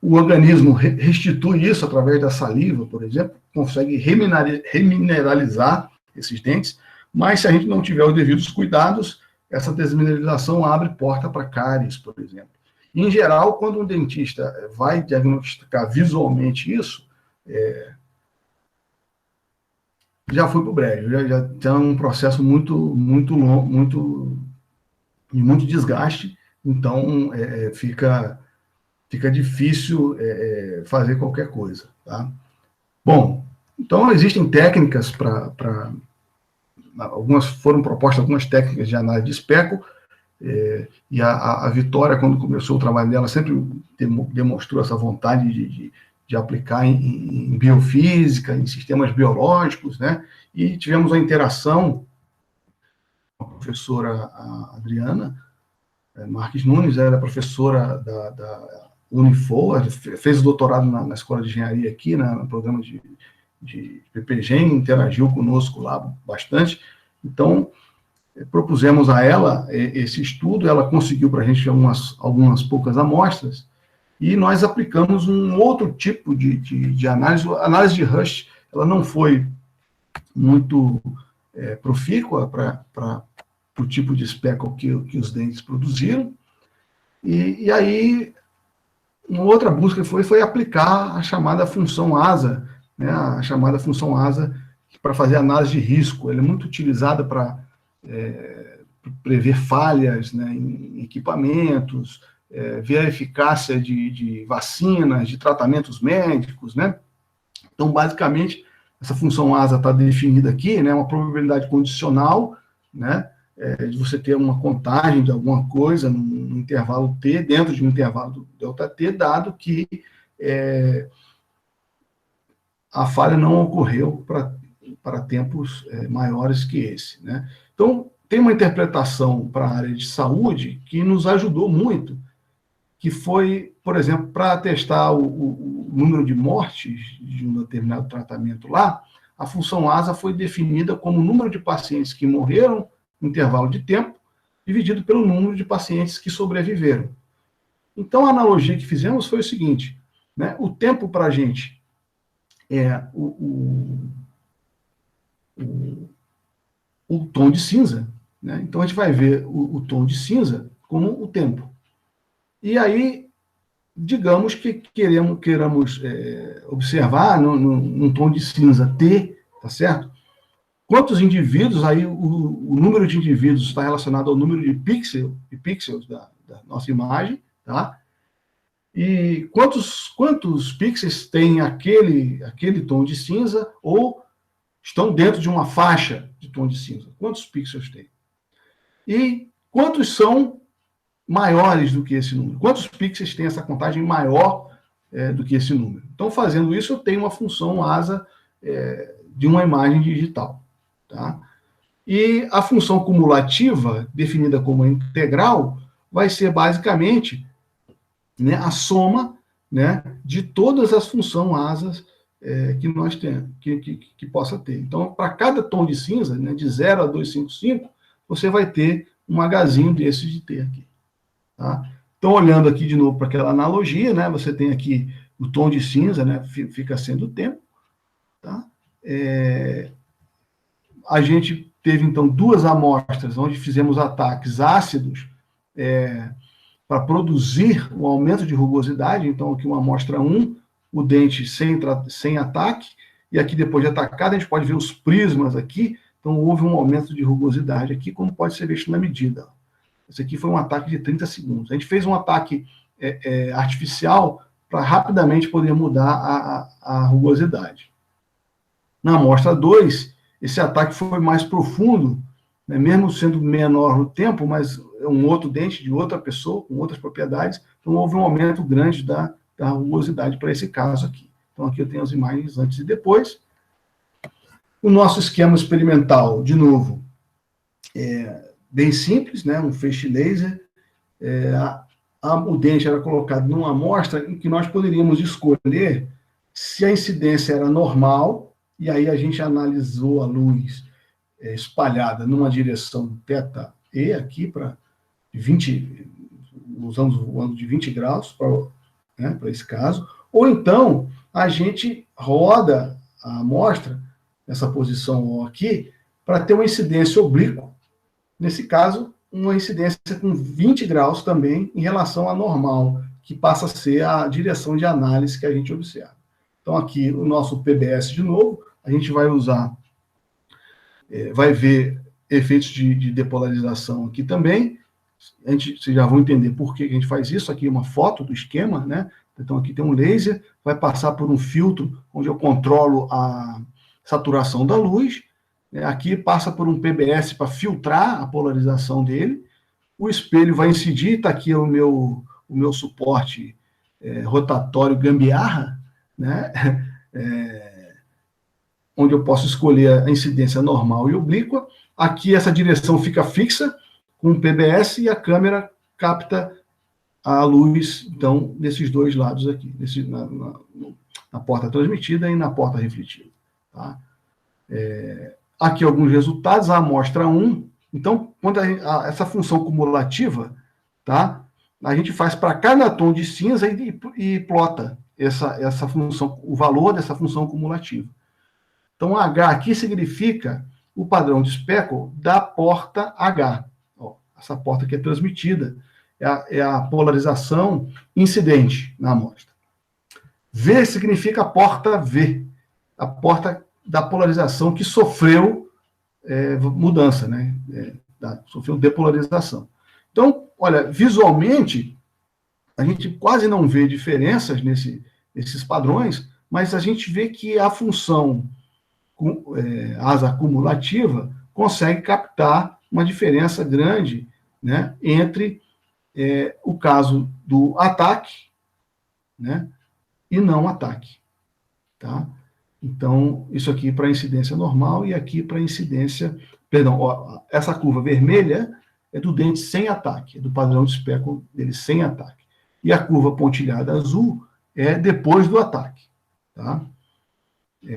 O organismo restitui isso através da saliva, por exemplo, consegue remineralizar esses dentes, mas se a gente não tiver os devidos cuidados, essa desmineralização abre porta para cáries, por exemplo. Em geral, quando um dentista vai diagnosticar visualmente isso, já foi para o brejo, já tem um processo muito longo, muito desgaste, então fica difícil fazer qualquer coisa. Tá? Bom, então existem técnicas para foram propostas algumas técnicas de análise de speckle, e a Vitória, quando começou o trabalho dela, sempre demonstrou essa vontade de de aplicar em biofísica, em sistemas biológicos, né? E tivemos a interação com a professora Adriana Marques Nunes, era professora da Unifor, fez o doutorado na Escola de Engenharia aqui, no programa de PPGEM, interagiu conosco lá bastante. Então, propusemos a ela esse estudo, ela conseguiu para a gente algumas poucas amostras, e nós aplicamos um outro tipo de análise. A análise de Rush, ela não foi muito profícua para o tipo de speckle que os dentes produziram, e aí uma outra busca foi aplicar a chamada função ASA, né, a chamada função ASA para fazer análise de risco. Ela é muito utilizada para prever falhas, né, em equipamentos, ver a eficácia de vacinas, de tratamentos médicos, né? Então, basicamente, essa função ASA está definida aqui, né, uma probabilidade condicional, né, de você ter uma contagem de alguma coisa no intervalo T, dentro de um intervalo ΔT, dado que a falha não ocorreu para tempos maiores que esse, né? Então, tem uma interpretação para a área de saúde que nos ajudou muito, que foi, por exemplo, para testar o número de mortes de um determinado tratamento lá, a função ASA foi definida como o número de pacientes que morreram no intervalo de tempo, dividido pelo número de pacientes que sobreviveram. Então, a analogia que fizemos foi o seguinte, né, o tempo para a gente é o tom de cinza, né? Então, a gente vai ver o tom de cinza como o tempo. E aí, digamos que queiramos observar num tom de cinza T, tá certo? Quantos indivíduos, aí o número de indivíduos está relacionado ao número de pixels da nossa imagem, tá? E quantos pixels tem aquele tom de cinza ou estão dentro de uma faixa de tom de cinza? Quantos pixels tem? E quantos são maiores do que esse número? Quantos pixels tem essa contagem maior do que esse número? Então, fazendo isso, eu tenho uma função ASA de uma imagem digital. Tá? E a função cumulativa, definida como integral, vai ser basicamente, né, a soma, né, de todas as funções ASAs que nós temos, que possa ter. Então, para cada tom de cinza, né, de 0 a 255, você vai ter um Hzinho desse de T aqui. Tá? Então, olhando aqui de novo para aquela analogia, né, você tem aqui o tom de cinza, né, fica sendo o tempo. Tá? A gente teve, então, 2 amostras onde fizemos ataques ácidos para produzir um aumento de rugosidade. Então, aqui uma amostra 1, o dente sem ataque, e aqui, depois de atacado, a gente pode ver os prismas aqui. Então, houve um aumento de rugosidade aqui, como pode ser visto na medida. Esse aqui foi um ataque de 30 segundos. A gente fez um ataque artificial para rapidamente poder mudar a rugosidade. Na amostra 2, esse ataque foi mais profundo, né, mesmo sendo menor no tempo, mas é um outro dente de outra pessoa, com outras propriedades, então houve um aumento grande da rugosidade para esse caso aqui. Então aqui eu tenho as imagens antes e depois. O nosso esquema experimental, de novo, bem simples, né, um feixe laser. O dente era colocado numa amostra em que nós poderíamos escolher se a incidência era normal, e aí a gente analisou a luz espalhada numa direção θe aqui para 20, usamos o ângulo de 20 graus para esse caso, ou então a gente roda a amostra nessa posição aqui para ter uma incidência oblíqua, nesse caso uma incidência com 20 graus também em relação à normal, que passa a ser a direção de análise que a gente observa. Então aqui o nosso PBS de novo, a gente vai usar, vai ver efeitos de depolarização aqui também. Vocês já vão entender por que a gente faz isso. Aqui é uma foto do esquema, né? Então aqui tem um laser, vai passar por um filtro onde eu controlo a saturação da luz. Aqui passa por um PBS para filtrar a polarização dele. O espelho vai incidir, está aqui o meu suporte rotatório gambiarra, né? Onde eu posso escolher a incidência normal e oblíqua. Aqui essa direção fica fixa com o PBS e a câmera capta a luz, então, nesses dois lados aqui, na porta transmitida e na porta refletida. Tá? Aqui alguns resultados, a amostra 1. Então, quando essa função cumulativa, tá? A gente faz para cada tom de cinza e plota essa função, o valor dessa função cumulativa. Então, H aqui significa o padrão de Speckle da porta H. Ó, essa porta que é transmitida é a polarização incidente na amostra. V significa a porta V, a porta da polarização que sofreu mudança, né? Sofreu depolarização. Então, olha, visualmente, a gente quase não vê diferenças nesses padrões, mas a gente vê que a função asa cumulativa consegue captar uma diferença grande, né, entre o caso do ataque, né, e não ataque. Tá? Então, isso aqui para incidência normal e aqui para incidência... Perdão, ó, essa curva vermelha é do dente sem ataque, é do padrão de Speckle dele sem ataque. E a curva pontilhada azul é depois do ataque. Tá?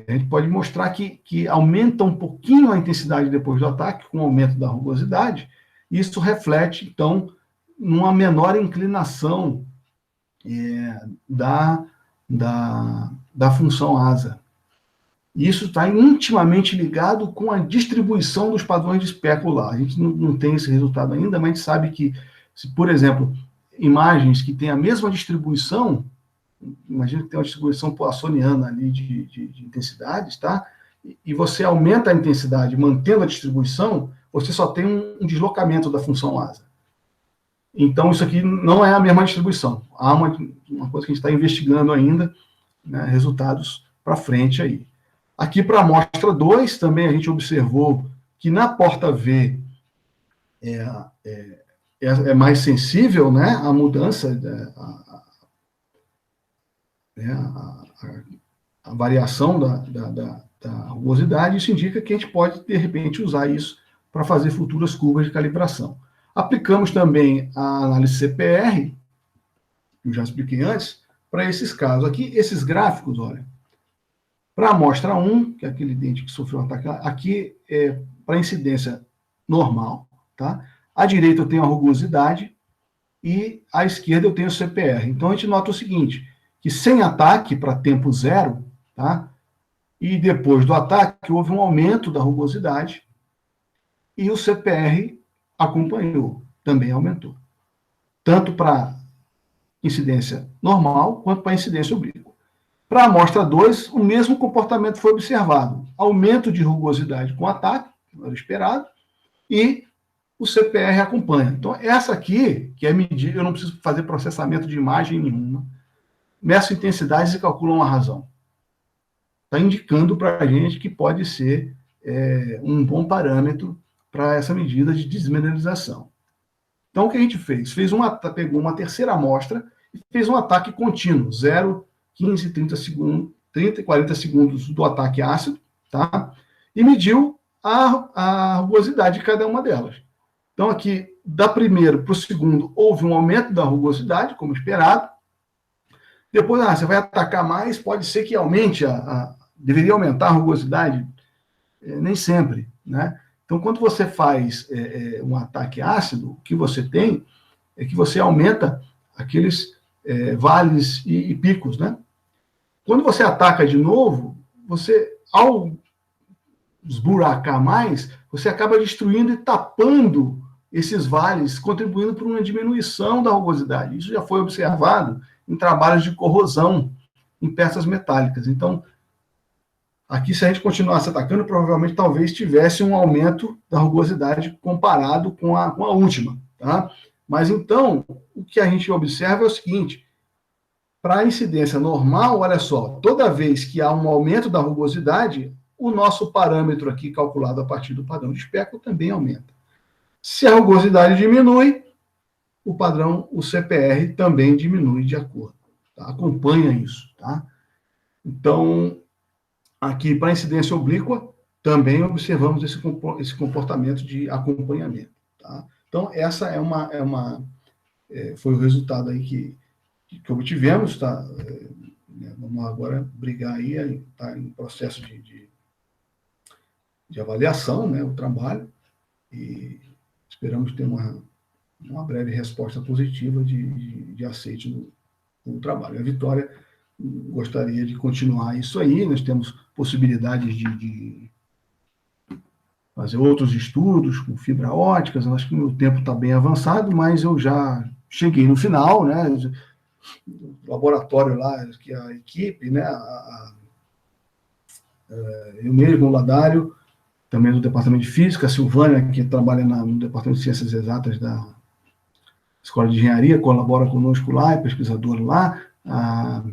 A gente pode mostrar que aumenta um pouquinho a intensidade depois do ataque, com o aumento da rugosidade, e isso reflete, então, numa menor inclinação da função asa. E isso está intimamente ligado com a distribuição dos padrões de Speckle lá. A gente não tem esse resultado ainda, mas a gente sabe que, se, por exemplo, imagens que têm a mesma distribuição, imagina que tem uma distribuição poissoniana ali de intensidades, tá? E você aumenta a intensidade mantendo a distribuição, você só tem um deslocamento da função asa. Então, isso aqui não é a mesma distribuição. Há uma coisa que a gente está investigando ainda, né, resultados para frente aí. Aqui para a amostra 2, também a gente observou que na porta V é mais sensível, né, a mudança, a variação da rugosidade. Isso indica que a gente pode, de repente, usar isso para fazer futuras curvas de calibração. Aplicamos também a análise CPR, que eu já expliquei antes, para esses casos. Aqui, esses gráficos, olha, para a amostra 1, que é aquele dente que sofreu um ataque, aqui é para incidência normal, tá? À direita eu tenho a rugosidade e à esquerda eu tenho o CPR. Então, a gente nota o seguinte, que sem ataque para tempo zero, tá? E depois do ataque houve um aumento da rugosidade e o CPR acompanhou, também aumentou. Tanto para incidência normal quanto para incidência oblíqua. Para a amostra 2, o mesmo comportamento foi observado. Aumento de rugosidade com ataque, era esperado, e o CPR acompanha. Então, essa aqui, que é medir, eu não preciso fazer processamento de imagem nenhuma, meço intensidades e calculam a razão. Está indicando para a gente que pode ser um bom parâmetro para essa medida de desmineralização. Então, o que a gente fez? Pegou uma terceira amostra e fez um ataque contínuo, 0, 15, 30 e 40 segundos do ataque ácido, tá? E mediu a rugosidade de cada uma delas. Então, aqui, da primeira para o segundo, houve um aumento da rugosidade, como esperado. Depois, você vai atacar mais, pode ser que aumente, deveria aumentar a rugosidade, nem sempre, né? Então, quando você faz um ataque ácido, o que você tem é que você aumenta aqueles vales e picos, né? Quando você ataca de novo, você, ao esburacar mais, você acaba destruindo e tapando esses vales, contribuindo para uma diminuição da rugosidade. Isso já foi observado em trabalhos de corrosão em peças metálicas. Então, aqui, se a gente continuasse atacando, provavelmente, talvez tivesse um aumento da rugosidade comparado com a última, tá? Mas, então, o que a gente observa é o seguinte, para a incidência normal, olha só, toda vez que há um aumento da rugosidade, o nosso parâmetro aqui, calculado a partir do padrão de Speckle, também aumenta. Se a rugosidade diminui, o CPR também diminui de acordo. Tá? Acompanha isso, tá? Então, aqui, para incidência oblíqua, também observamos esse comportamento de acompanhamento. Tá? Então, essa foi o resultado aí que obtivemos. Tá? Vamos agora brigar aí, está em processo de avaliação, né, o trabalho, e esperamos ter uma breve resposta positiva de aceite no trabalho. A Vitória gostaria de continuar isso aí, nós temos possibilidades de fazer outros estudos com fibra ótica, eu acho que o meu tempo está bem avançado, mas eu já cheguei no final, né, o laboratório lá, que a equipe, né, eu mesmo, o Ladário, também do Departamento de Física, a Silvânia, que trabalha no Departamento de Ciências Exatas da Escola de Engenharia, colabora conosco lá, é pesquisadora lá. A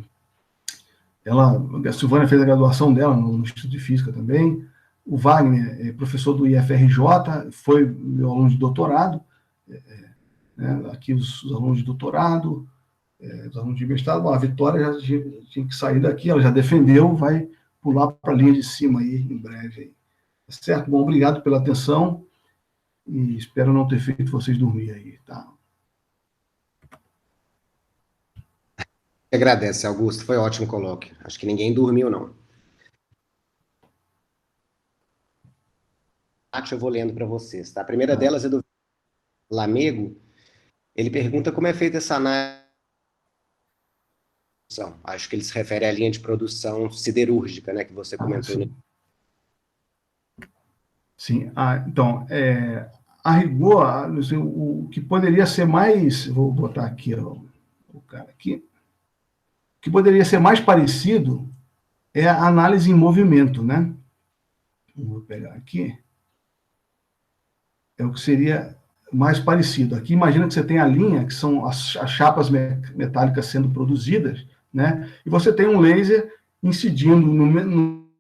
Silvânia fez a graduação dela no Instituto de Física também. O Wagner é professor do IFRJ, foi meu aluno de doutorado. Né, aqui os alunos de doutorado, os alunos de mestrado. Bom, a Vitória já tinha que sair daqui, ela já defendeu, vai pular para a linha de cima aí em breve. Aí. Certo? Bom, obrigado pela atenção e espero não ter feito vocês dormir aí, tá? Agradece, Augusto. Foi ótimo o colóquio. Acho que ninguém dormiu, não. Eu vou lendo para vocês, tá? A primeira delas é do Lamego. Ele pergunta como é feita essa análise. Acho que ele se refere à linha de produção siderúrgica, né, que você comentou. Sim. Sim. Então, a rigor, o que poderia ser mais... Vou botar aqui o cara aqui. O que poderia ser mais parecido é a análise em movimento, né? Vou pegar aqui. É o que seria mais parecido. Aqui, imagina que você tem a linha, que são as chapas metálicas sendo produzidas, né? E você tem um laser incidindo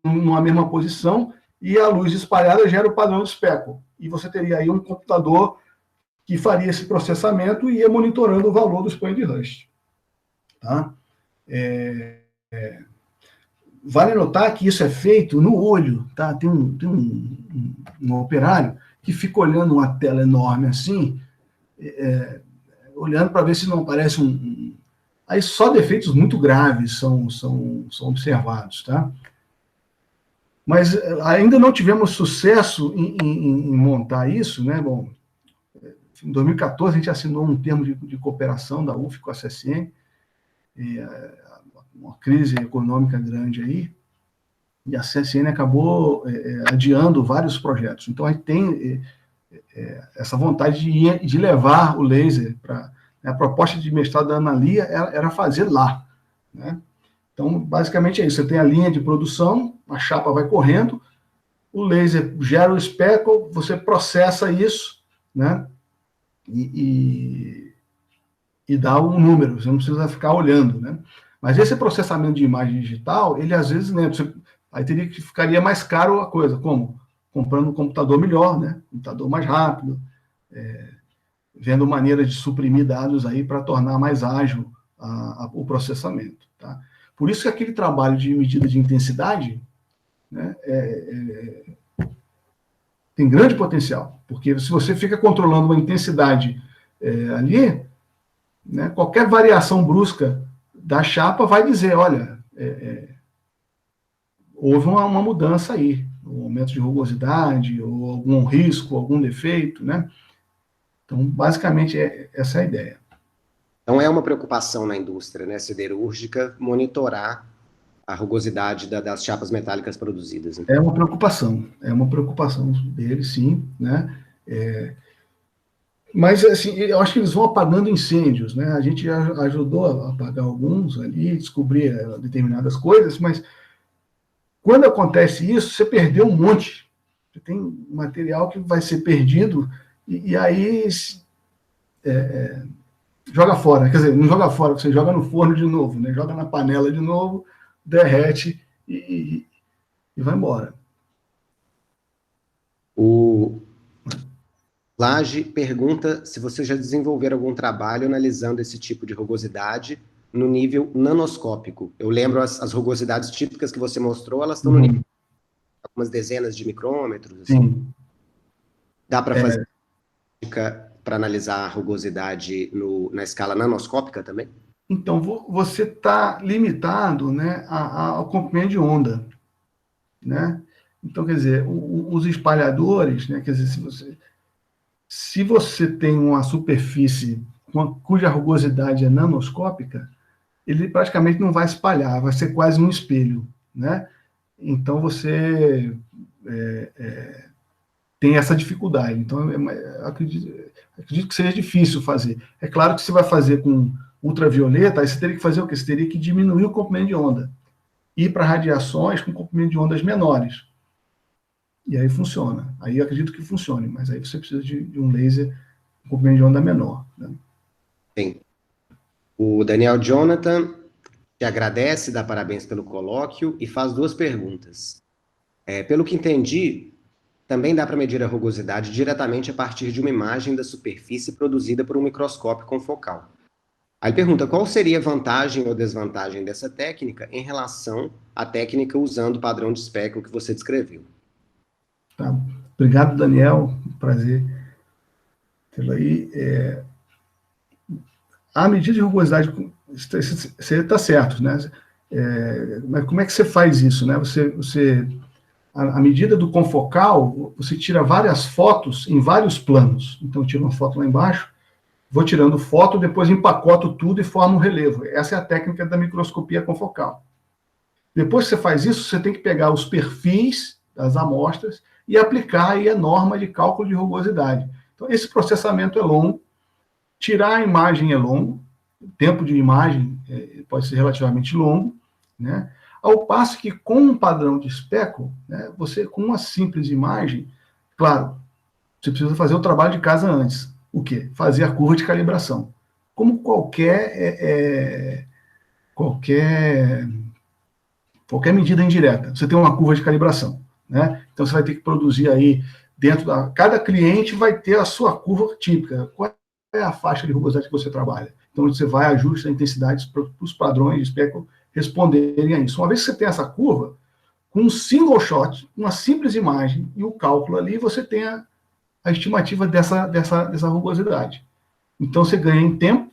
numa mesma posição e a luz espalhada gera o padrão de especo. E você teria aí um computador que faria esse processamento e ia monitorando o valor do span de Rust. Tá? Vale notar que isso é feito no olho, tá? Tem um operário que fica olhando uma tela enorme assim, olhando para ver se não aparece Aí só defeitos muito graves são observados, tá? Mas ainda não tivemos sucesso em montar isso, né? Bom, em 2014 a gente assinou um termo de cooperação da UF com a CSN, uma crise econômica grande aí, e a CSN acabou adiando vários projetos. Então, a gente tem essa vontade de levar o laser para... A proposta de mestrado da Ana Lia era fazer lá. Né? Então, basicamente é isso. Você tem a linha de produção, a chapa vai correndo, o laser gera o especo, você processa isso, né? E dá um número, você não precisa ficar olhando, né? Mas esse processamento de imagem digital, ele às vezes, né, aí ficaria mais caro a coisa, como? Comprando um computador melhor, né? Computador mais rápido, vendo maneiras de suprimir dados aí para tornar mais ágil o processamento, tá? Por isso que aquele trabalho de medida de intensidade, né, tem grande potencial, porque se você fica controlando uma intensidade ali, né, qualquer variação brusca da chapa vai dizer, olha, houve uma mudança aí, um aumento de rugosidade, ou algum risco, algum defeito, né? Então, basicamente, essa é a ideia. Então, é uma preocupação na indústria, né, siderúrgica, monitorar a rugosidade das chapas metálicas produzidas. Né? É uma preocupação dele, sim, né? Mas, assim, eu acho que eles vão apagando incêndios, né? A gente ajudou a apagar alguns ali, descobrir determinadas coisas, mas quando acontece isso, você perdeu um monte. Você tem material que vai ser perdido e aí joga fora. Quer dizer, não joga fora, você joga no forno de novo, né? Joga na panela de novo, derrete e vai embora. O Laje pergunta se você já desenvolveram algum trabalho analisando esse tipo de rugosidade no nível nanoscópico. Eu lembro as rugosidades típicas que você mostrou, elas estão no nível de algumas dezenas de micrômetros. Assim. Sim. Dá para fazer para analisar a rugosidade na escala nanoscópica também? Então, você está limitado, né, ao comprimento de onda, né? Então, quer dizer, os espalhadores, né, quer dizer, se você tem uma superfície cuja rugosidade é nanoscópica, ele praticamente não vai espalhar, vai ser quase um espelho, né? Então, você tem essa dificuldade. Então, acredito que seja difícil fazer. É claro que você vai fazer com ultravioleta, aí você teria que fazer o quê? Você teria que diminuir o comprimento de onda, ir para radiações com comprimento de ondas menores. E aí funciona. Aí eu acredito que funcione, mas aí você precisa de um laser com comprimento de onda menor. Né? Sim. O Daniel Jonathan te agradece, dá parabéns pelo colóquio e faz duas perguntas. Pelo que entendi, também dá para medir a rugosidade diretamente a partir de uma imagem da superfície produzida por um microscópio confocal. Aí pergunta, qual seria a vantagem ou desvantagem dessa técnica em relação à técnica usando o padrão de especo que você descreveu? Tá. Obrigado, Daniel. Prazer tê-lo aí. A medida de rugosidade, você está certo, né? Mas como é que você faz isso, né? A medida do confocal, você tira várias fotos em vários planos. Então, eu tiro uma foto lá embaixo, vou tirando foto, depois empacoto tudo e formo um relevo. Essa é a técnica da microscopia confocal. Depois que você faz isso, você tem que pegar os perfis das amostras e aplicar aí a norma de cálculo de rugosidade. Então, esse processamento é longo, tirar a imagem é longo, o tempo de imagem pode ser relativamente longo, né? Ao passo que com um padrão de especo, né, você com uma simples imagem, claro, você precisa fazer o trabalho de casa antes. O quê? Fazer a curva de calibração. Como qualquer medida indireta, você tem uma curva de calibração, né? Então você vai ter que produzir aí dentro da... Cada cliente vai ter a sua curva típica. Qual é a faixa de rugosidade que você trabalha? Então você vai ajustar a intensidade para os padrões de especo responderem a isso. Uma vez que você tem essa curva, com um single shot, uma simples imagem e o cálculo ali, você tem a estimativa dessa rugosidade. Então você ganha em tempo,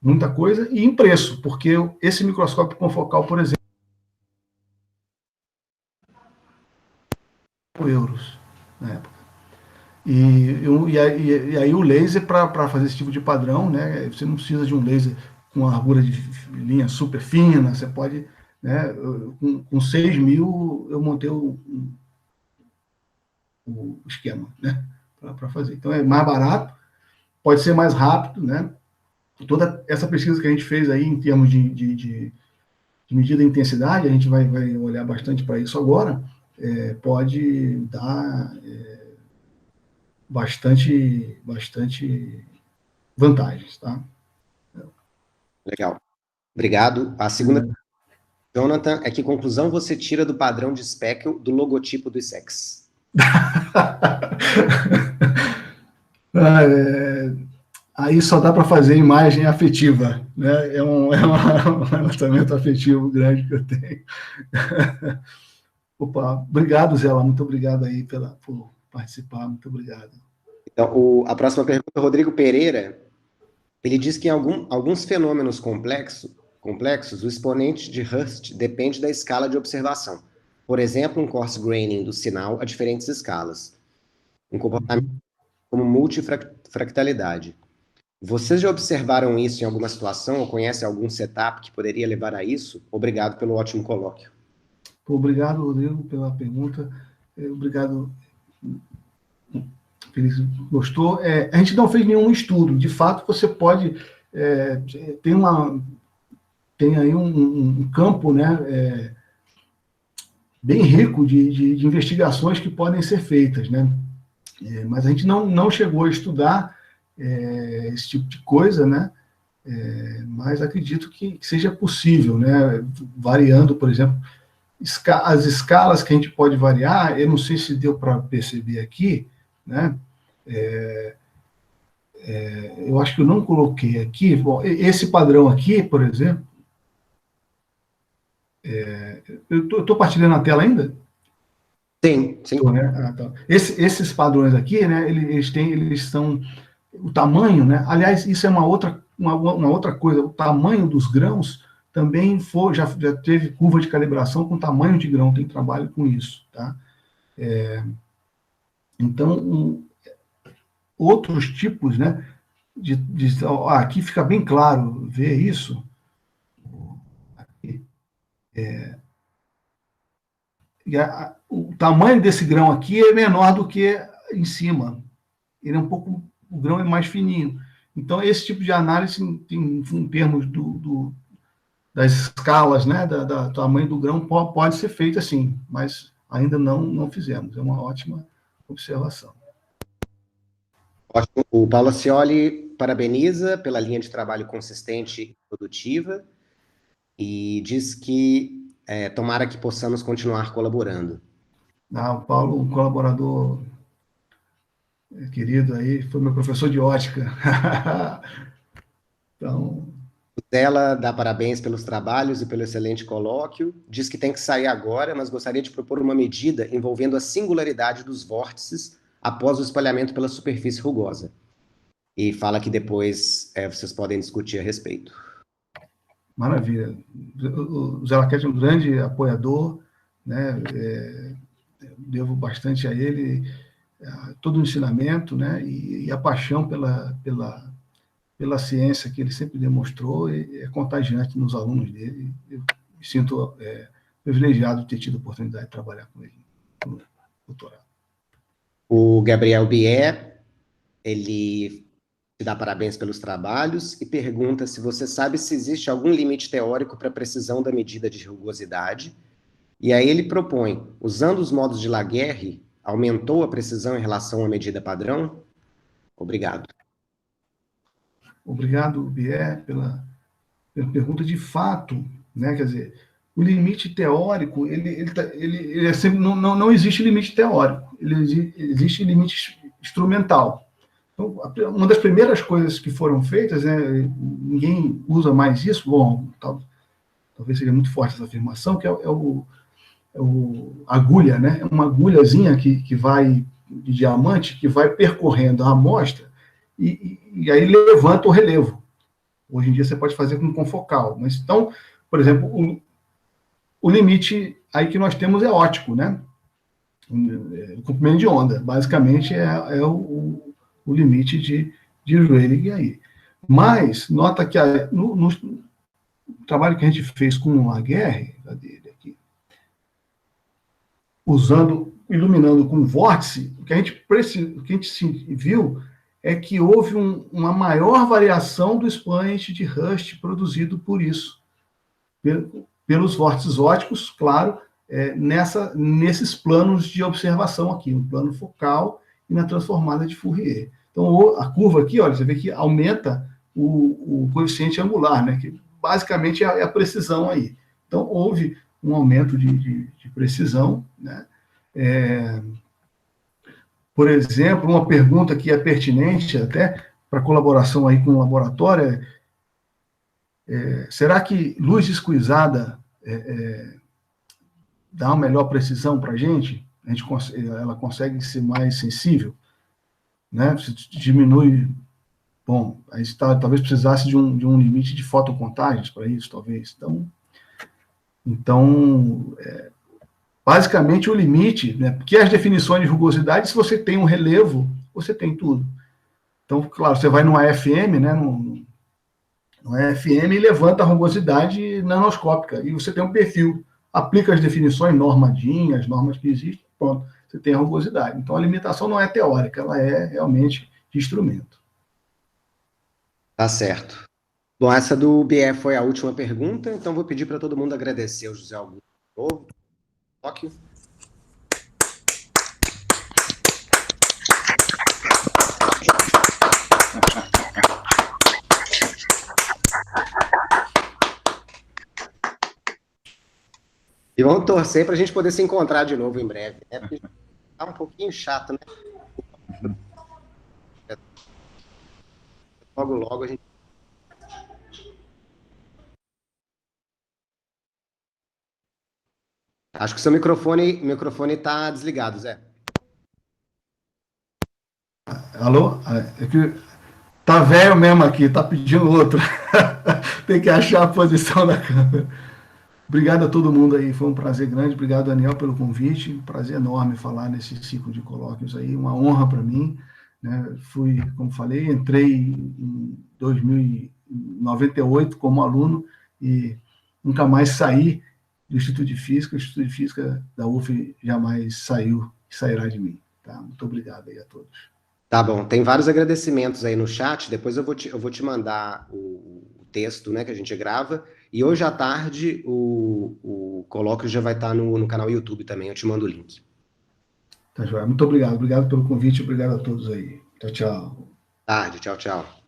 muita coisa, e em preço, porque esse microscópio confocal, por exemplo, euros na época. E aí o laser, para fazer esse tipo de padrão, né, você não precisa de um laser com uma largura de linha super fina, você pode, né, com 6 mil eu montei o esquema, né, para fazer. Então é mais barato, pode ser mais rápido, né, toda essa pesquisa que a gente fez aí em termos de medida de intensidade, a gente vai olhar bastante para isso agora, pode dar bastante vantagens, tá? Legal. Obrigado. A segunda pergunta, Jonathan, é que conclusão você tira do padrão de speckle do logotipo do ISEX? Aí só dá para fazer imagem afetiva, né? É um relacionamento afetivo grande que eu tenho. Opa, obrigado, Zé, muito obrigado aí por participar, muito obrigado. Então, a próxima pergunta, Rodrigo Pereira, ele diz que em alguns fenômenos complexos, o exponente de Hurst depende da escala de observação. Por exemplo, um coarse graining do sinal a diferentes escalas. Um comportamento como multifractalidade. Vocês já observaram isso em alguma situação ou conhecem algum setup que poderia levar a isso? Obrigado pelo ótimo colóquio. Obrigado, Rodrigo, pela pergunta. Obrigado, Feliz. Gostou? A gente não fez nenhum estudo. De fato, você pode... tem aí um campo, né, bem rico de investigações que podem ser feitas, né? Mas a gente não chegou a estudar esse tipo de coisa, né? Mas acredito que seja possível, né? Variando, por exemplo, as escalas que a gente pode variar, eu não sei se deu para perceber aqui, né? eu acho que eu não coloquei aqui. Bom, esse padrão aqui, por exemplo, eu estou partilhando a tela ainda? Sim, sim. Tô, né? Ah, tá. Esses padrões aqui, né, eles são o tamanho, né? Aliás, isso é uma outra coisa. O tamanho dos grãos também já teve curva de calibração com tamanho de grão, tem trabalho com isso, tá? Então, outros tipos, né? Aqui fica bem claro ver isso. O tamanho desse grão aqui é menor do que em cima. Ele é o grão é mais fininho. Então, esse tipo de análise, em termos das escalas, né, do tamanho do grão, pode ser feito assim, mas ainda não fizemos. É uma ótima observação. Ótimo. O Paulo Scioli parabeniza pela linha de trabalho consistente e produtiva e diz que tomara que possamos continuar colaborando. O Paulo, um colaborador querido aí, foi meu professor de ótica. Então, Ela dá parabéns pelos trabalhos e pelo excelente colóquio, diz que tem que sair agora, mas gostaria de propor uma medida envolvendo a singularidade dos vórtices após o espalhamento pela superfície rugosa. E fala que depois vocês podem discutir a respeito. maravilha. O Zé Laquete é um grande apoiador, né? Devo bastante a ele todo o ensinamento, né? E a paixão pela ciência que ele sempre demonstrou é contagiante nos alunos dele. Eu me sinto privilegiado de ter tido a oportunidade de trabalhar com ele no doutorado. O Gabriel Bier, ele te dá parabéns pelos trabalhos e pergunta se você sabe se existe algum limite teórico para a precisão da medida de rugosidade. E aí ele propõe, usando os modos de Laguerre, aumentou a precisão em relação à medida padrão? Obrigado. Obrigado, Bier, pela pergunta. De fato, né? Quer dizer, o limite teórico, ele é sempre, não existe limite teórico, existe limite instrumental. Então, uma das primeiras coisas que foram feitas, né, ninguém usa mais isso, bom, talvez seja muito forte essa afirmação, que é o agulha, né? É uma agulhazinha que vai de diamante, que vai percorrendo a amostra e aí levanta o relevo. Hoje em dia você pode fazer com confocal, mas então, por exemplo, o limite aí que nós temos é óptico, né? O comprimento de onda, basicamente é o limite de Rayleigh aí. Mas, nota que no trabalho que a gente fez com o Laguerre, aqui, iluminando com vórtice, o que a gente viu é que houve uma maior variação do expoente de Hurst produzido por isso, pelos vórtices ópticos, claro, nesses planos de observação aqui, no plano focal e na transformada de Fourier. Então, a curva aqui, olha, você vê que aumenta o coeficiente angular, né, que basicamente é a precisão aí. Então, houve um aumento de precisão, né? Por exemplo, uma pergunta que é pertinente até para colaboração aí com o laboratório será que luz esquisada dá uma melhor precisão para a gente? Ela consegue ser mais sensível, né? Se diminui, bom, aí talvez precisasse de um limite de fotocontagens para isso, talvez. Então, basicamente o limite, né? Porque as definições de rugosidade, se você tem um relevo, você tem tudo. Então, claro, você vai numa FM, né? Numa FM e levanta a rugosidade nanoscópica e você tem um perfil. Aplica as definições normadinhas, as normas que existem, pronto, você tem a rugosidade. Então, a limitação não é teórica, ela é realmente de instrumento. Tá certo. Bom, essa do BF foi a última pergunta, então vou pedir para todo mundo agradecer ao José Augusto de novo. Tóquio. E vamos torcer para a gente poder se encontrar de novo em breve, né? Porque tá um pouquinho chato, né? logo, logo a gente... Acho que o seu microfone está desligado, Zé. Alô? É que tá velho mesmo aqui, tá pedindo outro. Tem que achar a posição da câmera. Obrigado a todo mundo aí, foi um prazer grande. Obrigado, Daniel, pelo convite. Um prazer enorme falar nesse ciclo de colóquios aí, uma honra para mim. Né? Fui, como falei, entrei em 2098 como aluno e nunca mais saí do Instituto de Física. O Instituto de Física da UF jamais saiu e sairá de mim. Tá? Muito obrigado aí a todos. Tá bom, tem vários agradecimentos aí no chat, depois eu vou te mandar o texto, né, que a gente grava, e hoje à tarde o colóquio já vai estar no canal YouTube também, eu te mando o link. Tá, joia. Muito obrigado. Obrigado pelo convite. Obrigado a todos aí. Tchau, tchau. Tarde, tchau, tchau.